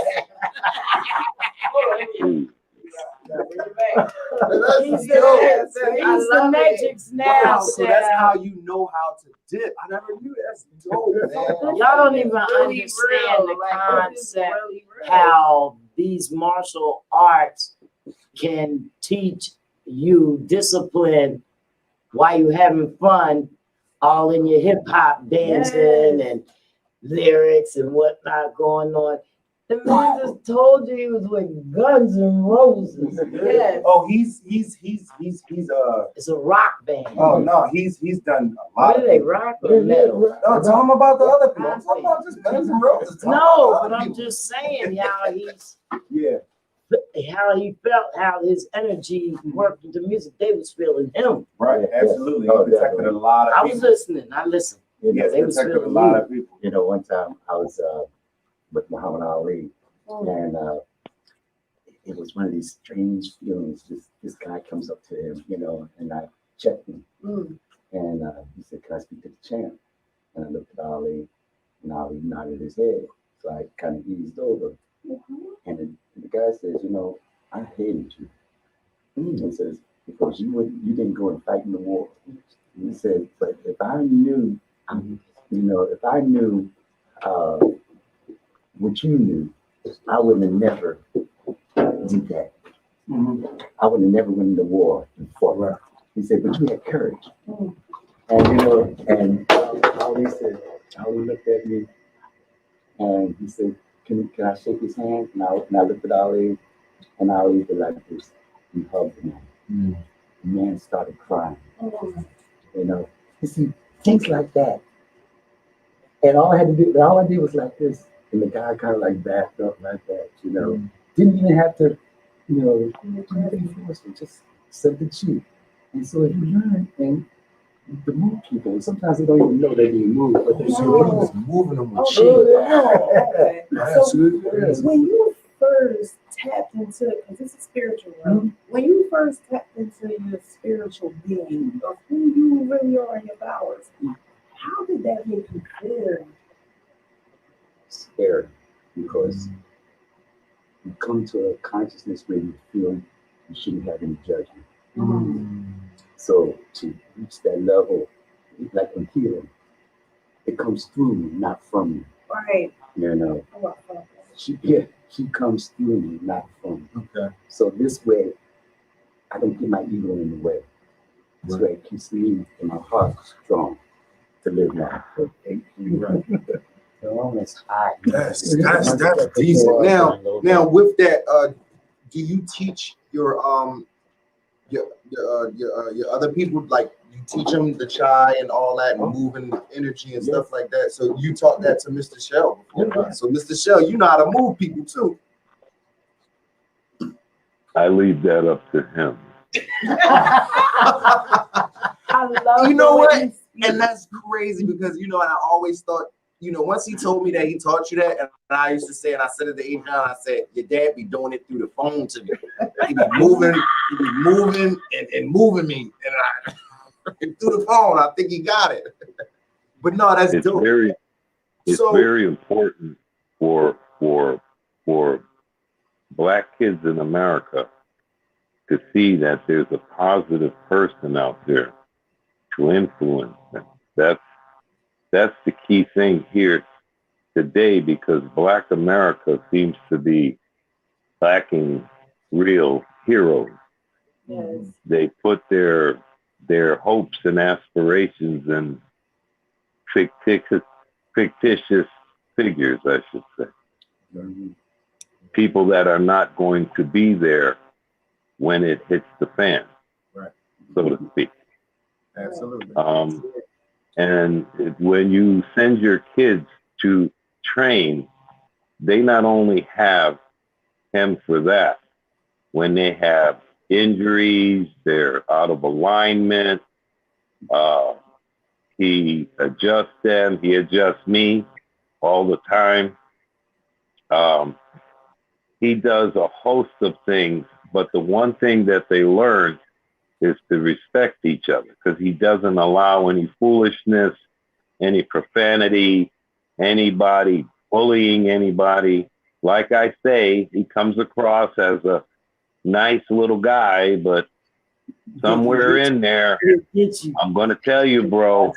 Let's He's go. the matrix now. So that's how you know how to dip. I never knew that. That's dope, man. Y'all don't even understand the concept how these martial arts can teach you discipline while you having fun, all in your hip hop dancing and lyrics and whatnot going on. The man just told you he was with Guns N' Roses. Yes. Oh, he's It's a rock band. oh no, he's done a lot What of are they, things. rock or metal? No, tell him about the other people. I'm talking about just Guns N' Roses. Tell him No, about but other I'm people. just saying how he's Yeah. how he felt, how his energy worked with the music. They was feeling him. Right, absolutely. Oh, He protected a lot of I people. was listening. I listened. You know, Yes, They was protected a feeling lot you. of people. you know, one time I was with Muhammad Ali, and it was one of these strange feelings. This guy comes up to him, you know, and I checked him, And he said, "Can I speak to the champ?" And I looked at Ali, and Ali nodded his head. So I kind of eased over. And the guy says, "You know, I hated you." He says, "Because you didn't go and fight in the war." He said, "But if I knew, if I knew what you knew, I would have never did that. I would have never went into war and fought." Right. He said, "But you had courage." And and Ali looked at me, and he said, "Can I shake his hand?" And I looked at Ali, and Ali did like this. He hugged him. The man started crying. You see, things like that. And all I did was like this, and the guy kind of like backed up like that. Didn't even have to, do anything forceful, just said the truth. And so if you learn and to move people, sometimes they don't even know they're being moved, but they're just moving them with shit. Okay. So when you first tapped into, because it's a spiritual realm, when you first tapped into your spiritual being of who you really are and your powers, how did that make you feel? Scary, because you come to a consciousness where you feel you shouldn't have any judgment. So to reach that level, like in healing, it comes through you, not from you. Right. She comes through you, not from you. Okay. So this way, I don't get my ego in the way. This way it keeps me and my heart strong to live now. That's decent. Now with that, do you teach your other people, like you teach them the chai and all that, and moving energy and stuff like that? So you taught that to Mr. Shell before. So Mr. Shell, you know how to move people too. I leave that up to him. I love you know what? And that's crazy because and I always thought, once he told me that he taught you that, and I used to say, and I said it to Adrian, I said, your dad be doing it through the phone to me. He be moving and moving me, and through the phone. I think he got it. But no, that's dope. It's very important for Black kids in America to see that there's a positive person out there to influence them. That's the key thing here today, because Black America seems to be lacking real heroes. Yes. They put their hopes and aspirations in fictitious figures, I should say. People that are not going to be there when it hits the fan, right, so to speak. Absolutely. And when you send your kids to train, they not only have him for that. When they have injuries, they're out of alignment, he adjusts them, he adjusts me all the time. He does a host of things, but the one thing that they learn is to respect each other, because he doesn't allow any foolishness, any profanity, anybody bullying anybody. Like I say, he comes across as a nice little guy, but somewhere in there, I'm going to tell you, bro,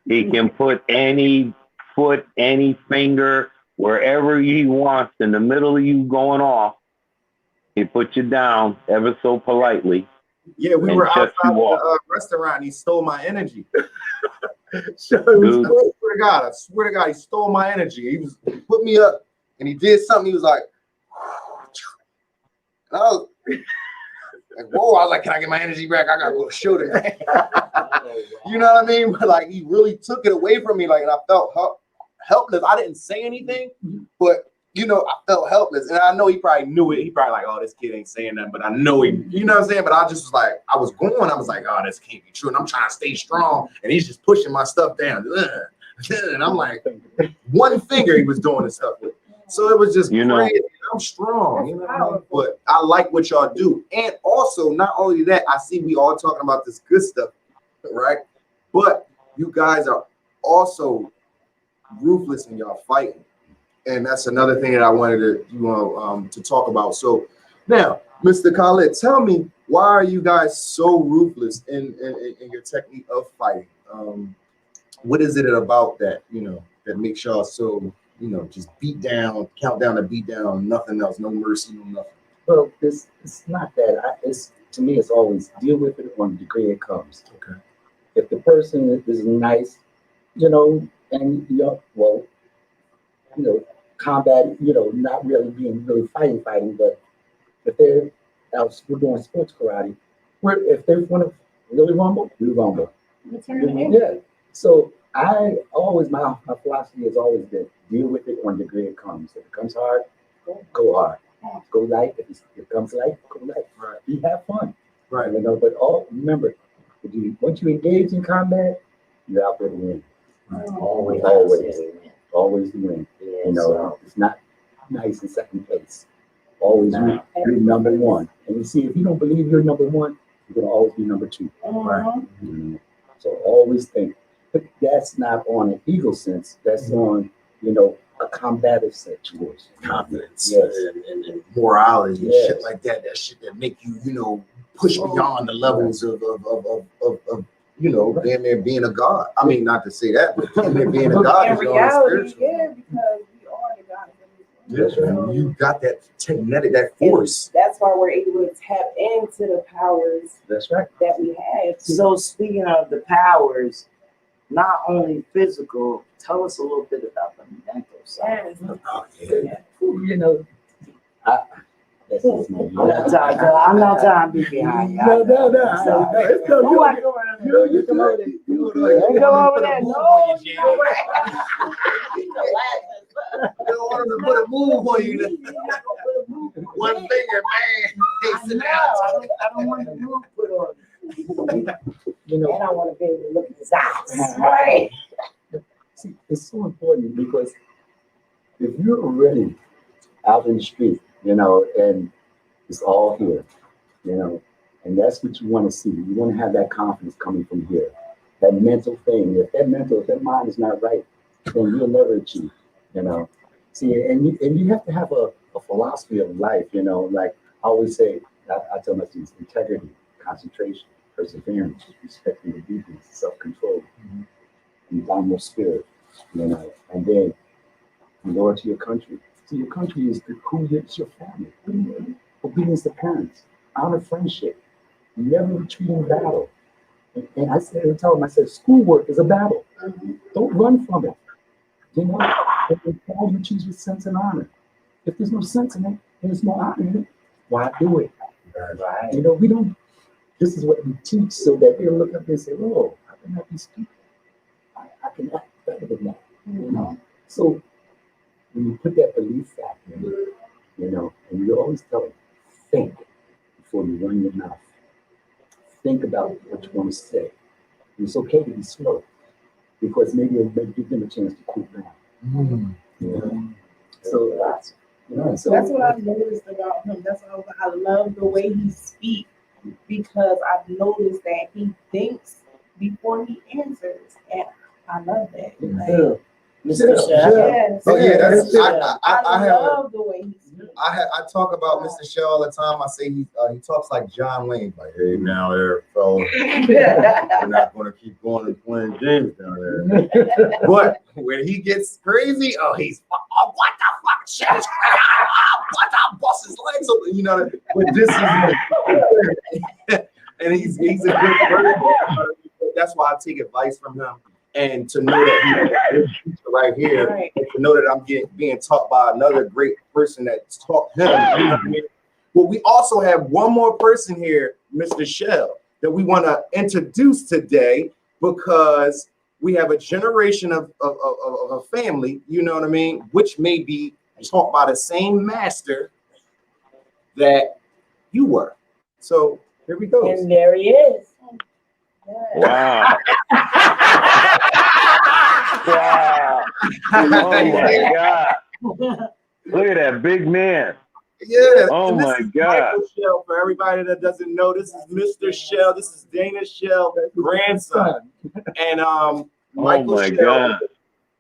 he can put any foot, any finger, wherever he wants in the middle of you going off. He put you down ever so politely. Yeah, we were outside the restaurant and he stole my energy. I swear to God, he stole my energy. He put me up and he did something. He was like, and I was like, whoa, I was like, can I get my energy back? I gotta go shoot it. You know what I mean? But like, he really took it away from me. Like, and I felt helpless. I didn't say anything, but I felt helpless. And I know he probably knew it. He probably like, oh, this kid ain't saying nothing, but I know he, you know what I'm saying? But I just was like, I was like, oh, this can't be true. And I'm trying to stay strong. And he's just pushing my stuff down. And I'm like, one finger he was doing this stuff with. So it was just crazy. I'm strong, but I like what y'all do. And also, not only that, I see we all talking about this good stuff. right? But you guys are also ruthless in y'all fighting. And that's another thing that I wanted to talk about. So now, Mr. Khalid, tell me, why are you guys so ruthless in your technique of fighting? What is it about that, that makes y'all so, just beat down, count down to beat down, nothing else, no mercy, no nothing? Well, it's not that. To me, it's always deal with it on the degree it comes. Okay. If the person is nice, and combat, not really being really fighting, but if they're we're doing sports karate, if they want to really rumble, we rumble. Yeah. So my philosophy has always been deal with it on the degree it comes. If it comes hard, go hard. Go light. If it comes light, go light. Right. You have fun. Right. But remember, once you engage in combat, you're out there to win. Right. Always to win. It's not nice in second place. Always be number one. And you see, if you don't believe you're number one, you're gonna always be number two. Right. So always think, but that's not on an ego sense. That's on, a combative situation. Confidence, yes, and morality, yes, and shit like that. That shit that make you, push beyond the levels of damn near being a god. I mean, not to say that, but damn near being a god. In reality, yeah, because we are the god. Yes, right. You got that kinetic, that force. And that's why we're able to tap into the powers. That's right. That we have. So speaking of the powers, not only physical, tell us a little bit about the mental side. Oh, yeah. I'm not trying to be behind you. No. It's no, you come over there. You come over there. No. You don't want him to put a move on you. One finger, man. Hey, sit down. I don't want the move put on. And I want to be able to look at his eyes. Right. See, it's so important because if you're already out in the street, and it's all here, and that's what you want to see. You want to have that confidence coming from here, that mental thing. If that mind is not right, then you'll never achieve, See, and you have to have a philosophy of life, like I always say, I tell my students, integrity, concentration, perseverance, respecting the deepness, self-control, and downward spirit, and then loyal to your country. So your country is it's your family. Obedience to parents, honor friendship, never retreat in battle. And I tell them, I said, schoolwork is a battle. Don't run from it. All you choose with sense and honor. If there's no sense in it, and there's no honor in it, why do it? Right. We don't. This is what we teach so that they'll look up and say, "Oh, I can not be stupid. I can act better than that." So when you put that belief factor in, and you always tell them, think before you run your mouth. Think about what you want to say. And it's okay to be slow because maybe it'll give them a chance to cool down. So that's what I've noticed about him. That's why I love the way he speaks, because I've noticed that he thinks before he answers, and I love that. Mr. Chef. Yes. Oh yeah, that's I love the way he speaks. I talk about Mr. Shell all the time. I say he talks like John Wayne, like, hey, now there, fellas, we're not going to keep going and playing games down there. But when he gets crazy, what the fuck, shit, what the bust his legs open, But this is, and he's a good person. That's why I take advice from him. And to know that he's a teacher right here, and to know that I'm being taught by another great person that's taught him. But we also have one more person here, Mr. Shell, that we want to introduce today because we have a generation of a family, which may be taught by the same master that you were. So here we go. And there he is. Wow. Wow. Oh my God. Look at that big man. Yeah. Oh and this my is God. Michael Shell. For everybody that doesn't know, this is Mr. Shell. This is Dana Shell, grandson. And Michael my Shell God.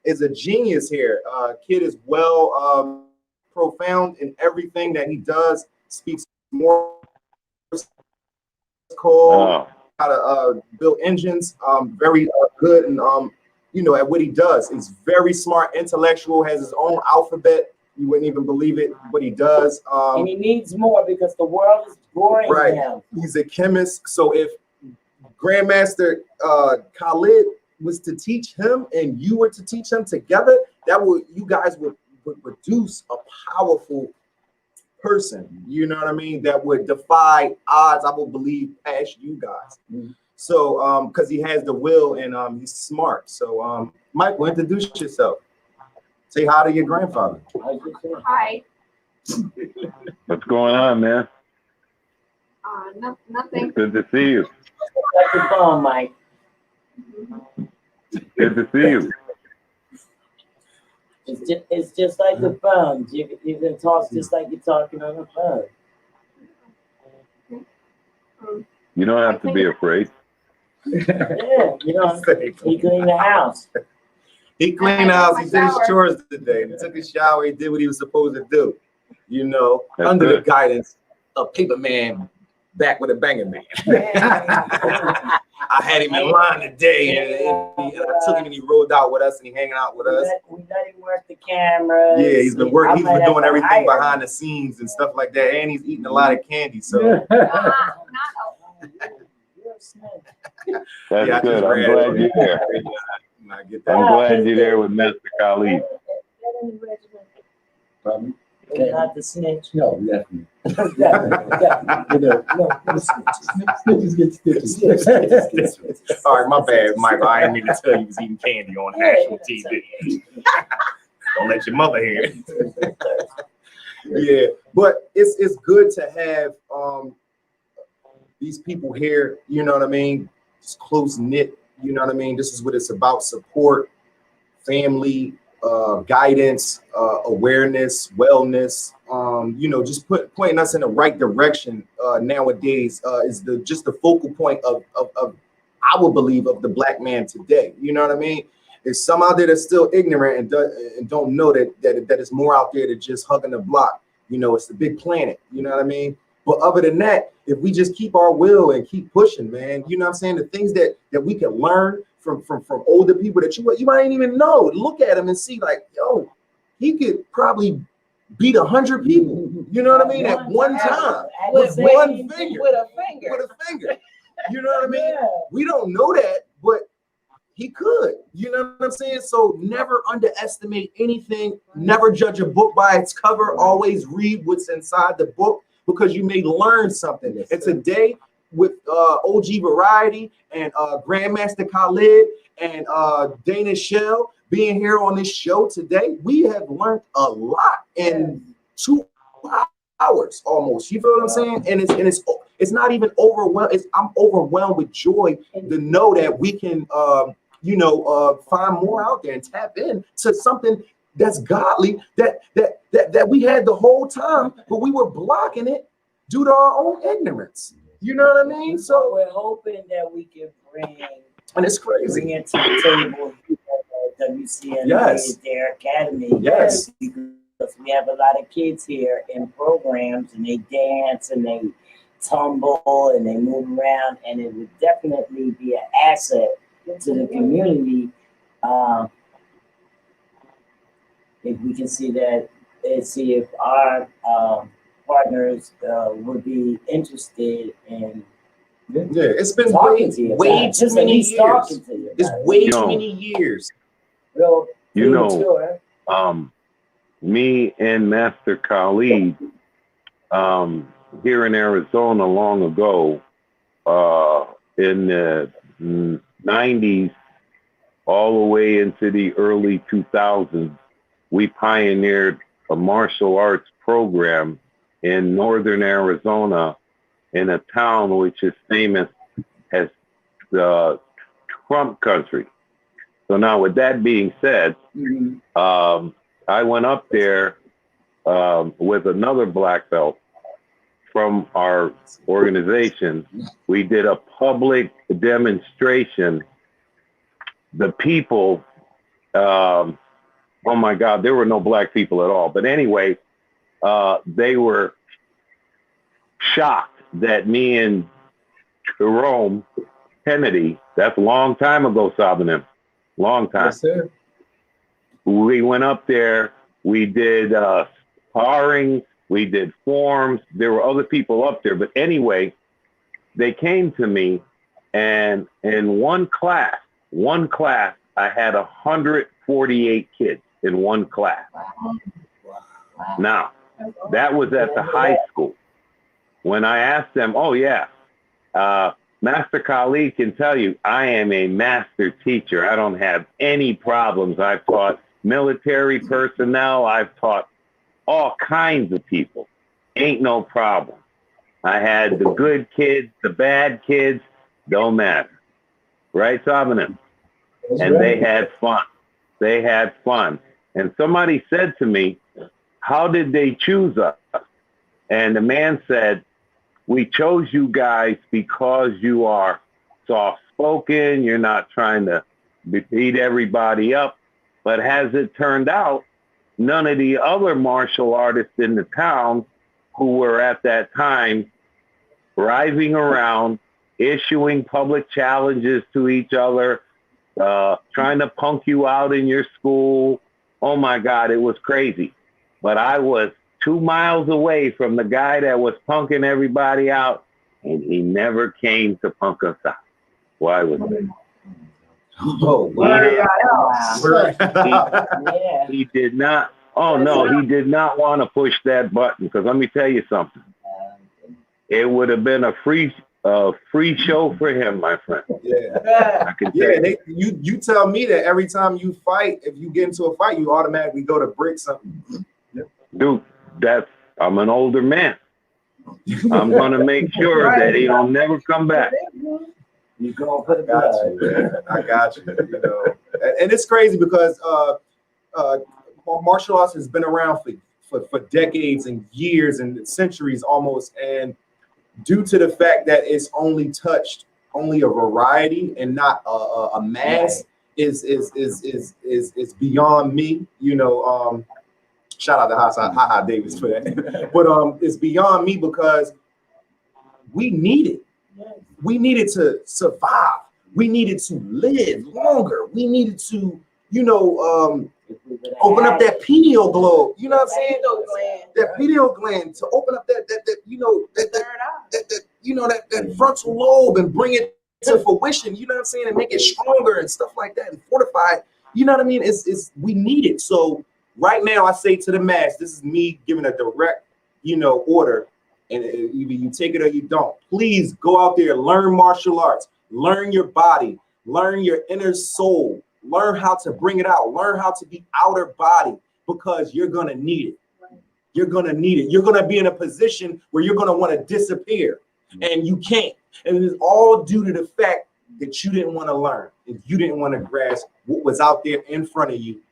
is a genius here. Kid is well profound in everything that he does. Speaks more code, how to build engines. Very good and at what he does. He's very smart, intellectual. Has his own alphabet. You wouldn't even believe it what he does. And he needs more because the world is boring him. He's a chemist. So if Grandmaster Khalid was to teach him and you were to teach him together, you guys would produce a powerful person. You know what I mean? That would defy odds, I will believe, past you guys. So because he has the will and he's smart. So Michael, introduce yourself. Say hi to your grandfather. Hi. What's going on, man? Nothing. It's good to see you. Like your phone, Mike. Good to see you. It's just like the phone. You can talk just like you're talking on the phone. You don't have to be afraid. Yeah, he cleaned the house. He cleaned the house. He did his chores today. He took a shower. He did what he was supposed to do. That's under good. the guidance of Paper Man, back with a banger man. I had him in line today, and I took him and he rolled out with us, and he hanging out with us. We let him work the cameras. Yeah, he's been working. He's been doing everything hire behind the scenes and stuff like that, and he's eating a lot of candy. So That's yeah, good. I'm glad you're there. I'm glad you're there with Master Khalid. Pardon? Not the snitch. No, definitely. Snitches get stitches. All right, my bad, Michael. I didn't mean to tell you he was eating candy on national TV. Don't let your mother hear it. Yeah, but it's good to have these people here. You know what I mean? It's close knit. You know what I mean? This is what it's about: support, family, guidance, awareness, wellness. Just pointing us in the right direction nowadays is just the focal point of I would believe of the Black man today. You know what I mean? There's some out there that's still ignorant and don't know that it's more out there than just hugging the block. It's the big planet. You know what I mean? But other than that, if we just keep our will and keep pushing, man, you know what I'm saying? The things that we can learn from older people that you might even know. Look at him and see, like, yo, he could probably beat 100 people. You know what I mean? At one time, with one finger. With a finger. With a finger. You know what I mean? Yeah. We don't know that, but he could. You know what I'm saying? So never underestimate anything. Never judge a book by its cover. Always read what's inside the book, because you may learn something. Yes, and today, with OG Variety and Grandmaster Khalid and Dana Shell being here on this show today, we have learned a lot in 2 hours almost. You feel what I'm saying? And it's not even overwhelmed. I'm overwhelmed with joy to know that we can find more out there and tap in to something that's godly that we had the whole time, but we were blocking it due to our own ignorance. You know what I mean? So we're hoping that we can bring, and it's crazy, bring it to the table at WCND, yes, their academy. Yes, because we have a lot of kids here in programs, and they dance and they tumble and they move around, and it would definitely be an asset to the community if we can see that and see if our partners would be interested in it's been way too many years. It's way too many years. Me and Master Khalid here in Arizona long ago in the 90s all the way into the early 2000s, we pioneered a martial arts program in northern Arizona in a town which is famous as the Trump country. So now with that being said, I went up there with another black belt from our organization. We did a public demonstration. The people, oh my God, there were no black people at all. But anyway, they were shocked that me and Jerome Kennedy, that's a long time ago, Sabanim, long time. Yes, sir. We went up there, we did sparring, we did forms. There were other people up there. But anyway, they came to me, and in one class, I had 148 kids in one class. Now, that was at the high school. When I asked them, oh yeah, Master Khalid can tell you, I am a master teacher. I don't have any problems. I've taught military personnel. I've taught all kinds of people. Ain't no problem. I had the good kids, the bad kids, don't matter. Right, Sabanim? And they had fun. They had fun. And somebody said to me, how did they choose us? And the man said, we chose you guys because you are soft-spoken. You're not trying to beat everybody up. But as it turned out, none of the other martial artists in the town who were at that time driving around, issuing public challenges to each other, trying to punk you out in your school. Oh my God, it was crazy. But I was 2 miles away from the guy that was punking everybody out, and he never came to punk us out. Why was that? Oh, He did not. Oh no, he did not want to push that button, because let me tell you something. It would have been a free show for him, my friend. Yeah, I can tell you. You tell me that every time you fight, if you get into a fight, you automatically go to brick something. Dude, I'm an older man. I'm gonna make sure that he don't never come back. You go put it I got you. You know, and it's crazy because martial arts has been around for decades and years and centuries almost, and due to the fact that it's only a variety and not a mass, is beyond me. You know, shout out to Ha Davis for that. But it's beyond me because we need it. We needed to survive. We needed to live longer. We needed to, you know, open up that pineal gland. You know what I'm saying? That pineal gland, to open up that you know, that frontal lobe and bring it to fruition. You know what I'm saying? And make it stronger and stuff like that and fortify it. You know what I mean? It's we need it. So right now, I say to the mass, this is me giving a direct, you know, order. And either you take it or you don't. Please go out there, learn martial arts, learn your body, learn your inner soul, learn how to bring it out, learn how to be outer body, because you're gonna need it. You're gonna need it. You're gonna be in a position where you're gonna want to disappear, and you can't. And it's all due to the fact that you didn't want to learn, and you didn't want to grasp what was out there in front of you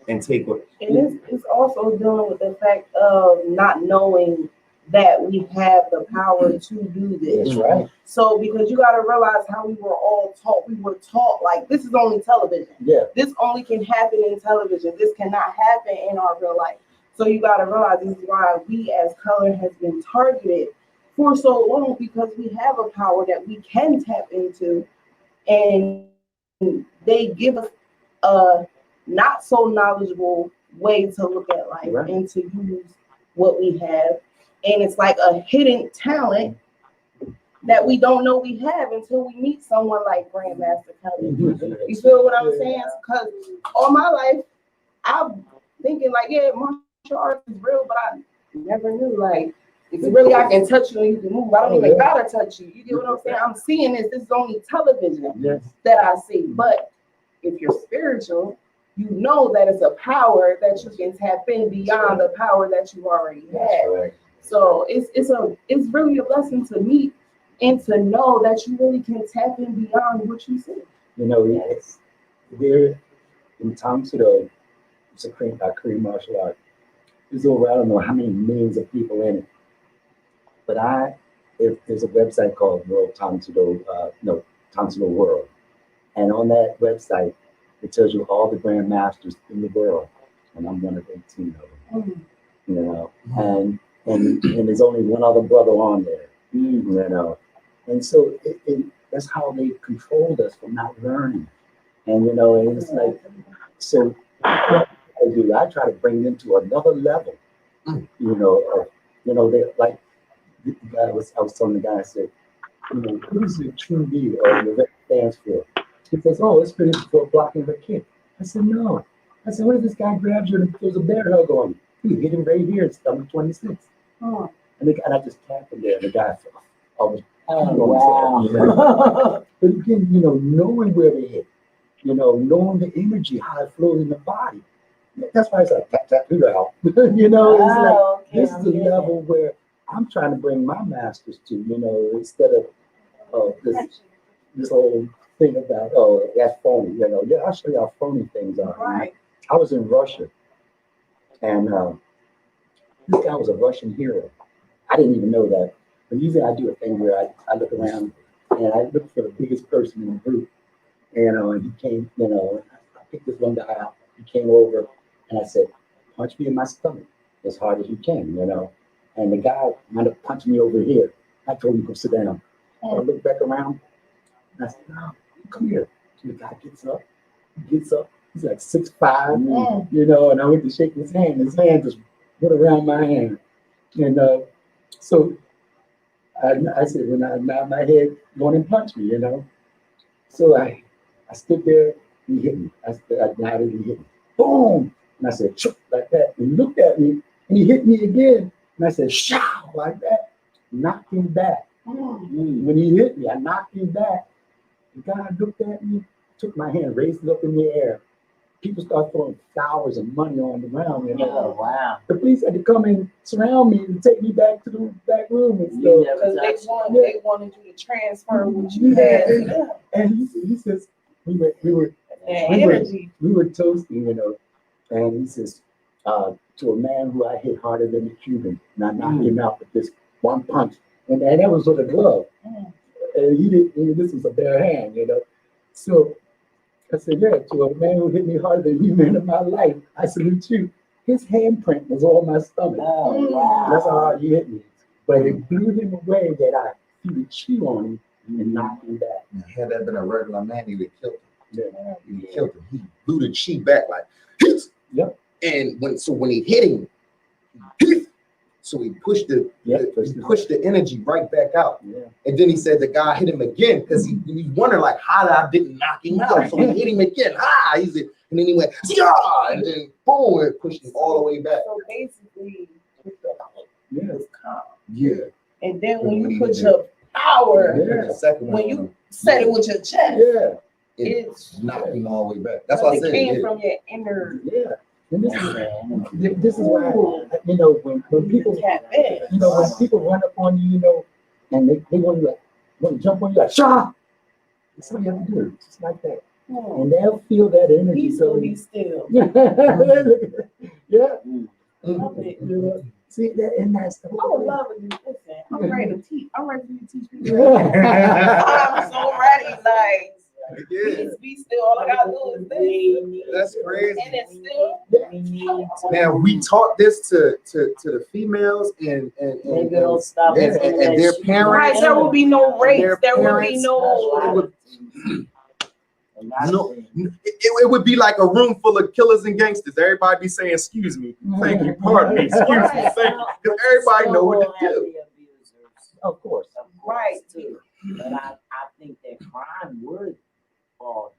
and take it. And it's also dealing with the fact of not knowing that we have the power to do this. That's right. So because you got to realize how we were all taught. We were taught like this is only television. Yeah. This only can happen in television. This cannot happen in our real life. So you got to realize this is why we as color has been targeted for so long, because we have a power that we can tap into, and they give us a not so knowledgeable way to look at life and to use what we have. And it's like a hidden talent that we don't know we have until we meet someone like Grandmaster Khalid. You feel what I'm saying? Because all my life, I'm thinking like, yeah, martial arts is real, but I never knew like, it's really, I can touch you and you can move. I don't even gotta touch you. You get what I'm saying? I'm seeing this. This is only television that I see. But if you're spiritual, you know that it's a power that you can tap in beyond the power that you already have. So it's really a blessing to meet and to know that you really can tap in beyond what you see. You know, there in terms of the Korean martial art, there's over, I don't know how many millions of people in it. But if there's a website called Tonsilo World. And on that website, it tells you all the grandmasters in the world. And I'm one of 18 of them, you know, and there's only one other brother on there, you know. And so that's how they controlled us from not learning. And, you know, and it's like, so what I do, I try to bring them to another level, they like, I was telling the guy, I said, you know, what is the true need or the stands for? He says, oh, it's for blocking the kick. I said, no. I said, what if this guy grabs you and there's a bear hug on you? You hit him right here, it's stomach 26. Oh. And I just tapped him there, and the guy almost wow. But again, you know, knowing where to hit, you know, knowing the energy, how it flows in the body. That's why it's like tap, tap, do that. You know, it's like this is a level where I'm trying to bring my masters to, you know, instead of this whole thing about, oh, that's phony, you know. Yeah, I'll show you how phony things are. Right. I was in Russia, and this guy was a Russian hero. I didn't even know that. But usually I do a thing where I look around and I look for the biggest person in the group. And he came, you know, I picked this one guy out. He came over and I said, punch me in my stomach as hard as you can, you know. And the guy ended up punching me over here. I told him to go sit down. I looked back around and I said, no, come here. So the guy gets up. He's like 6'5", you know, and I went to shake his hand. His hand just went around my hand. And so I said, when I nod my head, go on and punch me, you know. So I stood there, he hit me. I nodded, he hit me. Boom! And I said, chook, like that. And he looked at me, and he hit me again. And I said, show, like that. Knocked him back. When he hit me, I knocked him back. The guy looked at me, took my hand, raised it up in the air. People started throwing flowers and money on the ground. You know? Oh, wow. The police had to come and surround me and take me back to the back room and stuff. Because they wanted you to transfer what you had. And he says, we were toasting, you know, and he says, to a man who I hit harder than the Cuban, and I knocked him out with this one punch. And that was with a glove. And this was a bare hand, you know. So I said, yeah, to a man who hit me harder than you man in my life, I salute you. His handprint was on my stomach. Oh, wow. That's how hard he hit me. But it blew him away that I threw the chi on him and knocked him back. And had that been a regular man, he would have killed him. Yeah. He would have killed him. He blew the chi back like, hit! Yep. And when he hit him, hit! So he pushed the energy right back out. Yeah. And then he said the guy hit him again because he wondered like how I didn't knock him out. So he hit him again. And then he went, yeah, and then boom, it pushed him all the way back. So basically, yeah. It was calm. Yeah. And then when you put your power, when you said it with your chest, it's knocked him all the way back. That's why I said it came from your inner. Yeah. And this is why, you know, when people, you know, when people run up on you, you know, and they want to jump on you like, Shah! That's what you have to do, just like that. And they'll feel that energy. Be still. Yeah. See that, and that's the I would love it. Listen, I'm ready to teach. I'm ready to teach people. I'm so ready, like. Be still. All I gotta do is this. That's crazy. And it's still. Now we taught this to the females and their parents. Right, there will be no rape. There will be no. It would be like a room full of killers and gangsters. Everybody be saying, "Excuse me, thank you, pardon me, excuse me, thank you," because everybody know what to do. Of course, right. But I think that crime would fall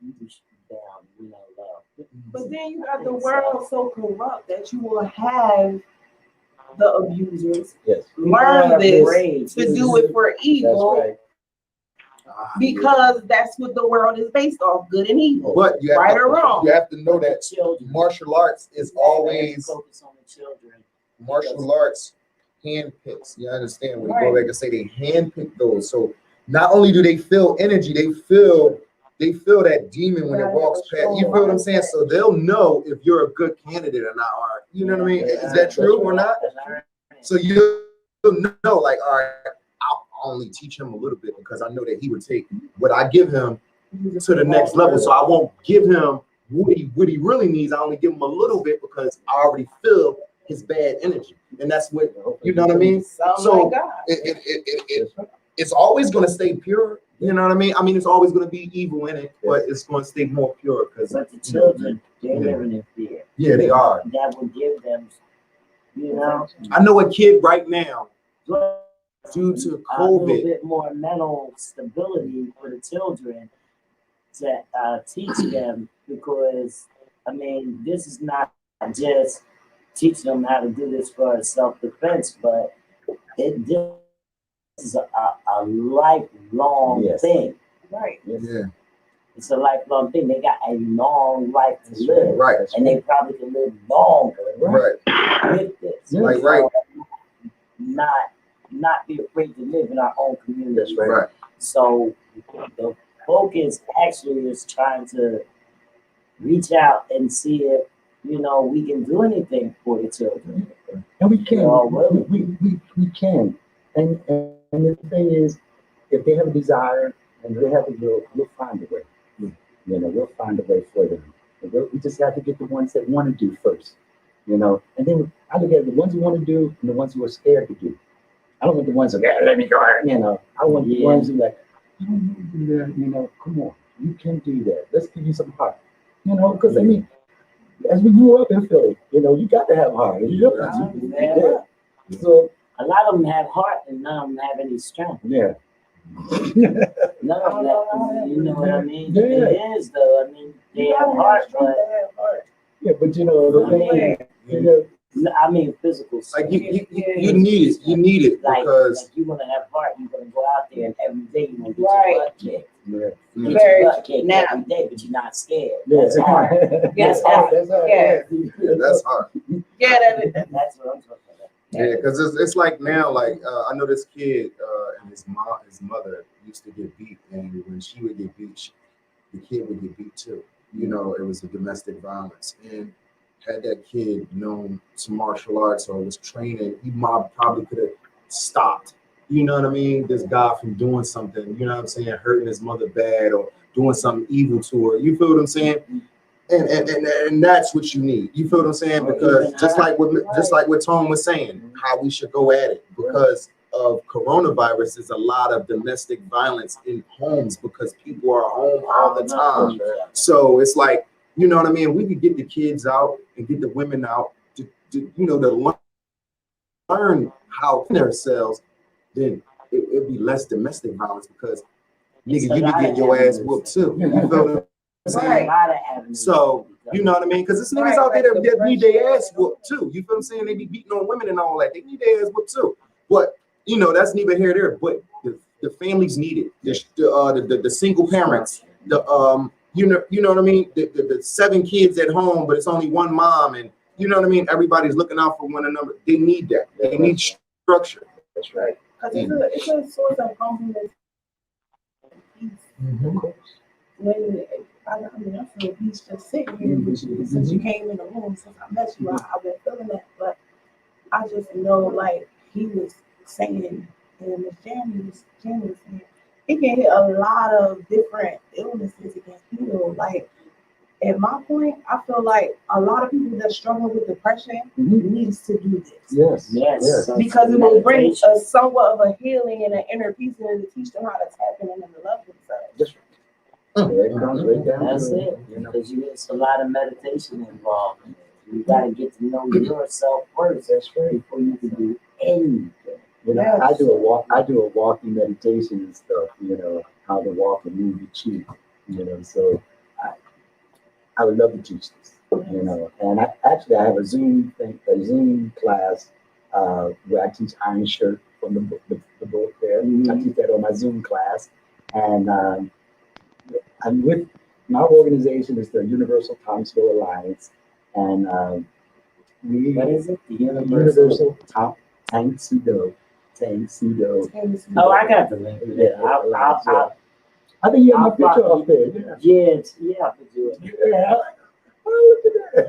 down, you know, love. But then you got the world so corrupt that you will have the abusers learn this to do it for evil. Because that's what the world is based off, good and evil. But you have right or wrong. You have to know that martial arts is always focus on the children. Martial arts handpicks. You understand when you go back and say they handpick those. So not only do they feel energy, they feel they feel that demon when it walks past. You feel what I'm saying? So they'll know if you're a good candidate or not. Or, you know what I mean? Is that true or not? So you'll know, like, all right, I'll only teach him a little bit because I know that he would take what I give him to the next level. So I won't give him what he really needs. I only give him a little bit because I already feel his bad energy, and that's what, you know what I mean. So it's always going to stay pure. You know what I mean? I mean, it's always going to be evil in it, but it's going to stay more pure because. But the children, they're living in fear. Yeah, they are. That will give them, you know. I know a kid right now, due to COVID, a little bit more mental stability for the children to teach them, because I mean, this is not just teaching them how to do this for self-defense, but this is a lifelong thing. Right. Yeah. It's a lifelong thing. They got a long life to live. Right. And they probably can live longer. Right. With this. Like, right. Not be afraid to live in our own community. That's right. So the focus actually is trying to reach out and see if, you know, we can do anything for the children. And we can. We can. And the thing is, if they have a desire and they have a will, we'll find a way. You know, we'll find a way for them. We just have to get the ones that want to do first. You know, and then I look at the ones who want to do and the ones who are scared to do. I don't want the ones that, yeah, let me go. You know, I want the ones who like, I don't want to do that. You know, come on, you can do that. Let's give you some heart. You know, because I mean, as we grew up in Philly, you know, you got to have heart. So a lot of them have heart and none of them have any strength. Yeah. None of them, you know what I mean? It is though. I mean, they have heart, but yeah, but you know, the thing, you know, I mean, physical. Like you need it. You need it like, because you want to have heart. You're gonna go out there and every day you want to get your butt kicked. Yeah. Get your butt kicked every day, but you're not scared. That's hard. That's hard. That's hard. Yeah, that's what I'm talking about. Yeah, because it's like now, like I know this kid and his mother used to get beat, and when she would get beat, the kid would get beat too. You know, it was a domestic violence, and had that kid known some martial arts or was training, he probably could have stopped. You know what I mean? This guy from doing something. You know what I'm saying? Hurting his mother bad or doing something evil to her. You feel what I'm saying? And that's what you need. You feel what I'm saying? Because just like what Tom was saying, how we should go at it. Because of coronavirus, there's a lot of domestic violence in homes because people are home all the time. So it's like, you know what I mean? We could get the kids out and get the women out to you know, to learn how themselves, then it'd be less domestic violence because nigga, you be getting your ass whooped too. You feel what I'm saying? So, you know what I mean? Because there's niggas out there that need their ass whooped too. You feel what I'm saying? They be beating on women and all that. They need their ass whooped too. But, you know, that's neither here nor there. But the families need it. The single parents, you know what I mean? The 7 kids at home, but it's only one mom, and you know what I mean? Everybody's looking out for one another. They need that. They need structure. That's right. Because it's a source of confidence. When I mean, I feel peace just sitting here with you since you came in the room. Since I met you, I've been feeling that. But I just know, like he was saying, and Miss Jamie was saying, it can hit a lot of different illnesses it can heal. Like at my point, I feel like a lot of people that struggle with depression needs to do this. Yes. Because it will bring a somewhat of a healing and an inner peace and to teach them how to tap in and to love themselves. That's it. Because it's a lot of meditation involved. You got to get to know yourself first. That's right. Before you can do anything. You know, I do a walking meditation and stuff, you know, how to walk and move your cheek, you know, so I would love to teach this, you know, and I have a Zoom class where I teach Iron Shirt from the book there. I teach that on my Zoom class, and I'm with my organization is the Universal Council Alliance, and what is it? The Universal Tank Sudo. Oh, I got the link. Yeah, I think you have my picture off there. Yeah, yeah, I could do it. Yeah. Oh, look at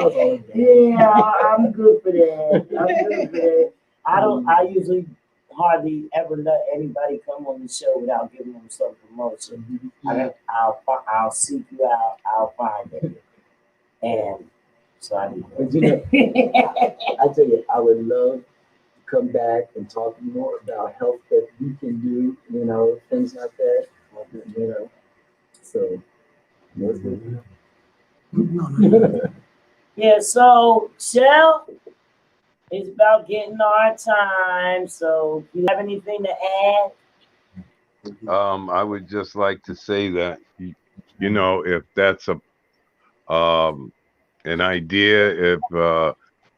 that. Yeah, I'm good for that. I'm good for that. I usually hardly ever let anybody come on the show without giving them some promotion. I'll seek you out. I'll find it. And so I do. But you know, I tell you, I would love to come back and talk more about health that we can do, you know, things like that, you know. So, that's good. Yeah, so Shell, it's about getting our time. So do you have anything to add? I would just like to say that, you know, if that's an idea, if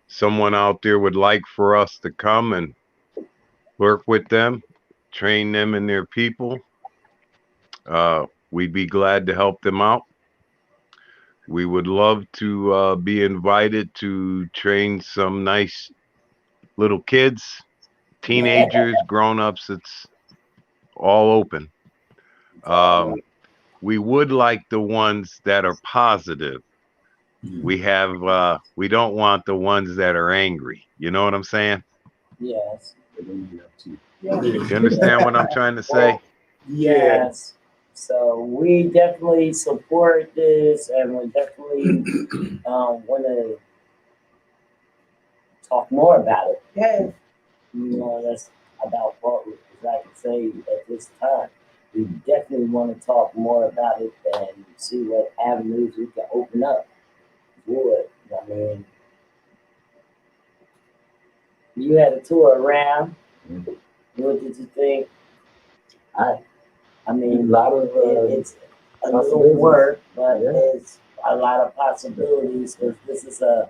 someone out there would like for us to come and work with them, train them and their people, we'd be glad to help them out. We would love to be invited to train some nice little kids, teenagers, grown-ups. It's all open. We would like the ones that are positive. We don't want the ones that are angry. You know what I'm saying? Yes. You understand what I'm trying to say? Yes. So we definitely support this, and we definitely want to talk more about it. Yes. You know, that's about what I can say at this time. We definitely want to talk more about it and see what avenues we can open up. Would I mean, you had a tour around. What did you think? I mean, a lot of it's a little work, but it's a lot of possibilities because this is a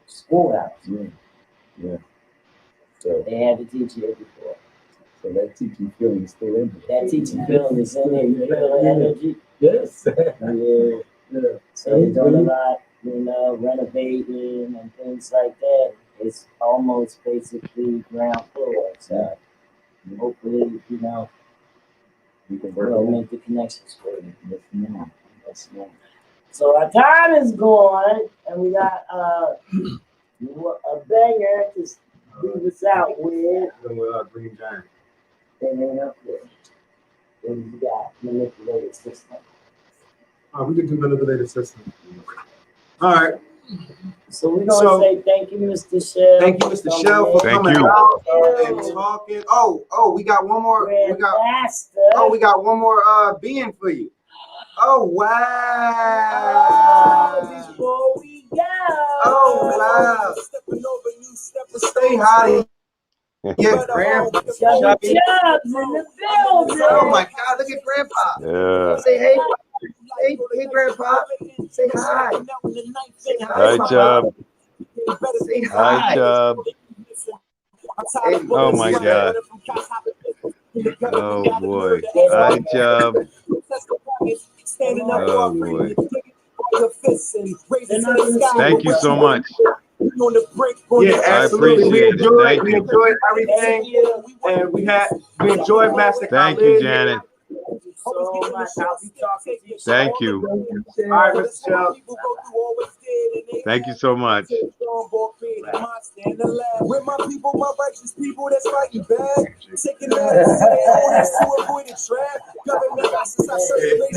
schoolhouse. Yeah. So they had to teach you it before. So that teaching feeling is still in there. That teaching feeling is in there. You feel the energy? Yes. Yeah. So they're doing a lot, you know, renovating and things like that. It's almost basically ground floor. So hopefully, you know, we'll make the connections for you. Yes, ma'am. So our time is gone, and we got a banger to leave us out with. Green Giant. And then up there. Then we got manipulated system. We can do manipulated system. All right. So we're gonna say thank you, Mr. Shell. Thank you, Mr. Shell, for coming out and talking. We got one more. We got one more being for you. Oh wow! Before we go. Oh wow! Stay high. Yeah, Grandpa. Chubby Chubs in the building. Oh my God! Look at Grandpa. Yeah. Say hey. Hey, Grandpa. Say hi. Say hi, Hi, Chub. Say hi. Hi, Chub. Oh my God. Oh boy. Hi, Chub. Oh boy. Thank you so much. Yeah, absolutely. We enjoyed everything, and we enjoyed Master Khalid. Thank you, Janet. So much. I'll be talking to you. Thank you. All right, Mr. Shell. Thank you so much. With my people, my righteous people that's fighting back, taking that to avoid a trap. Government since I circulate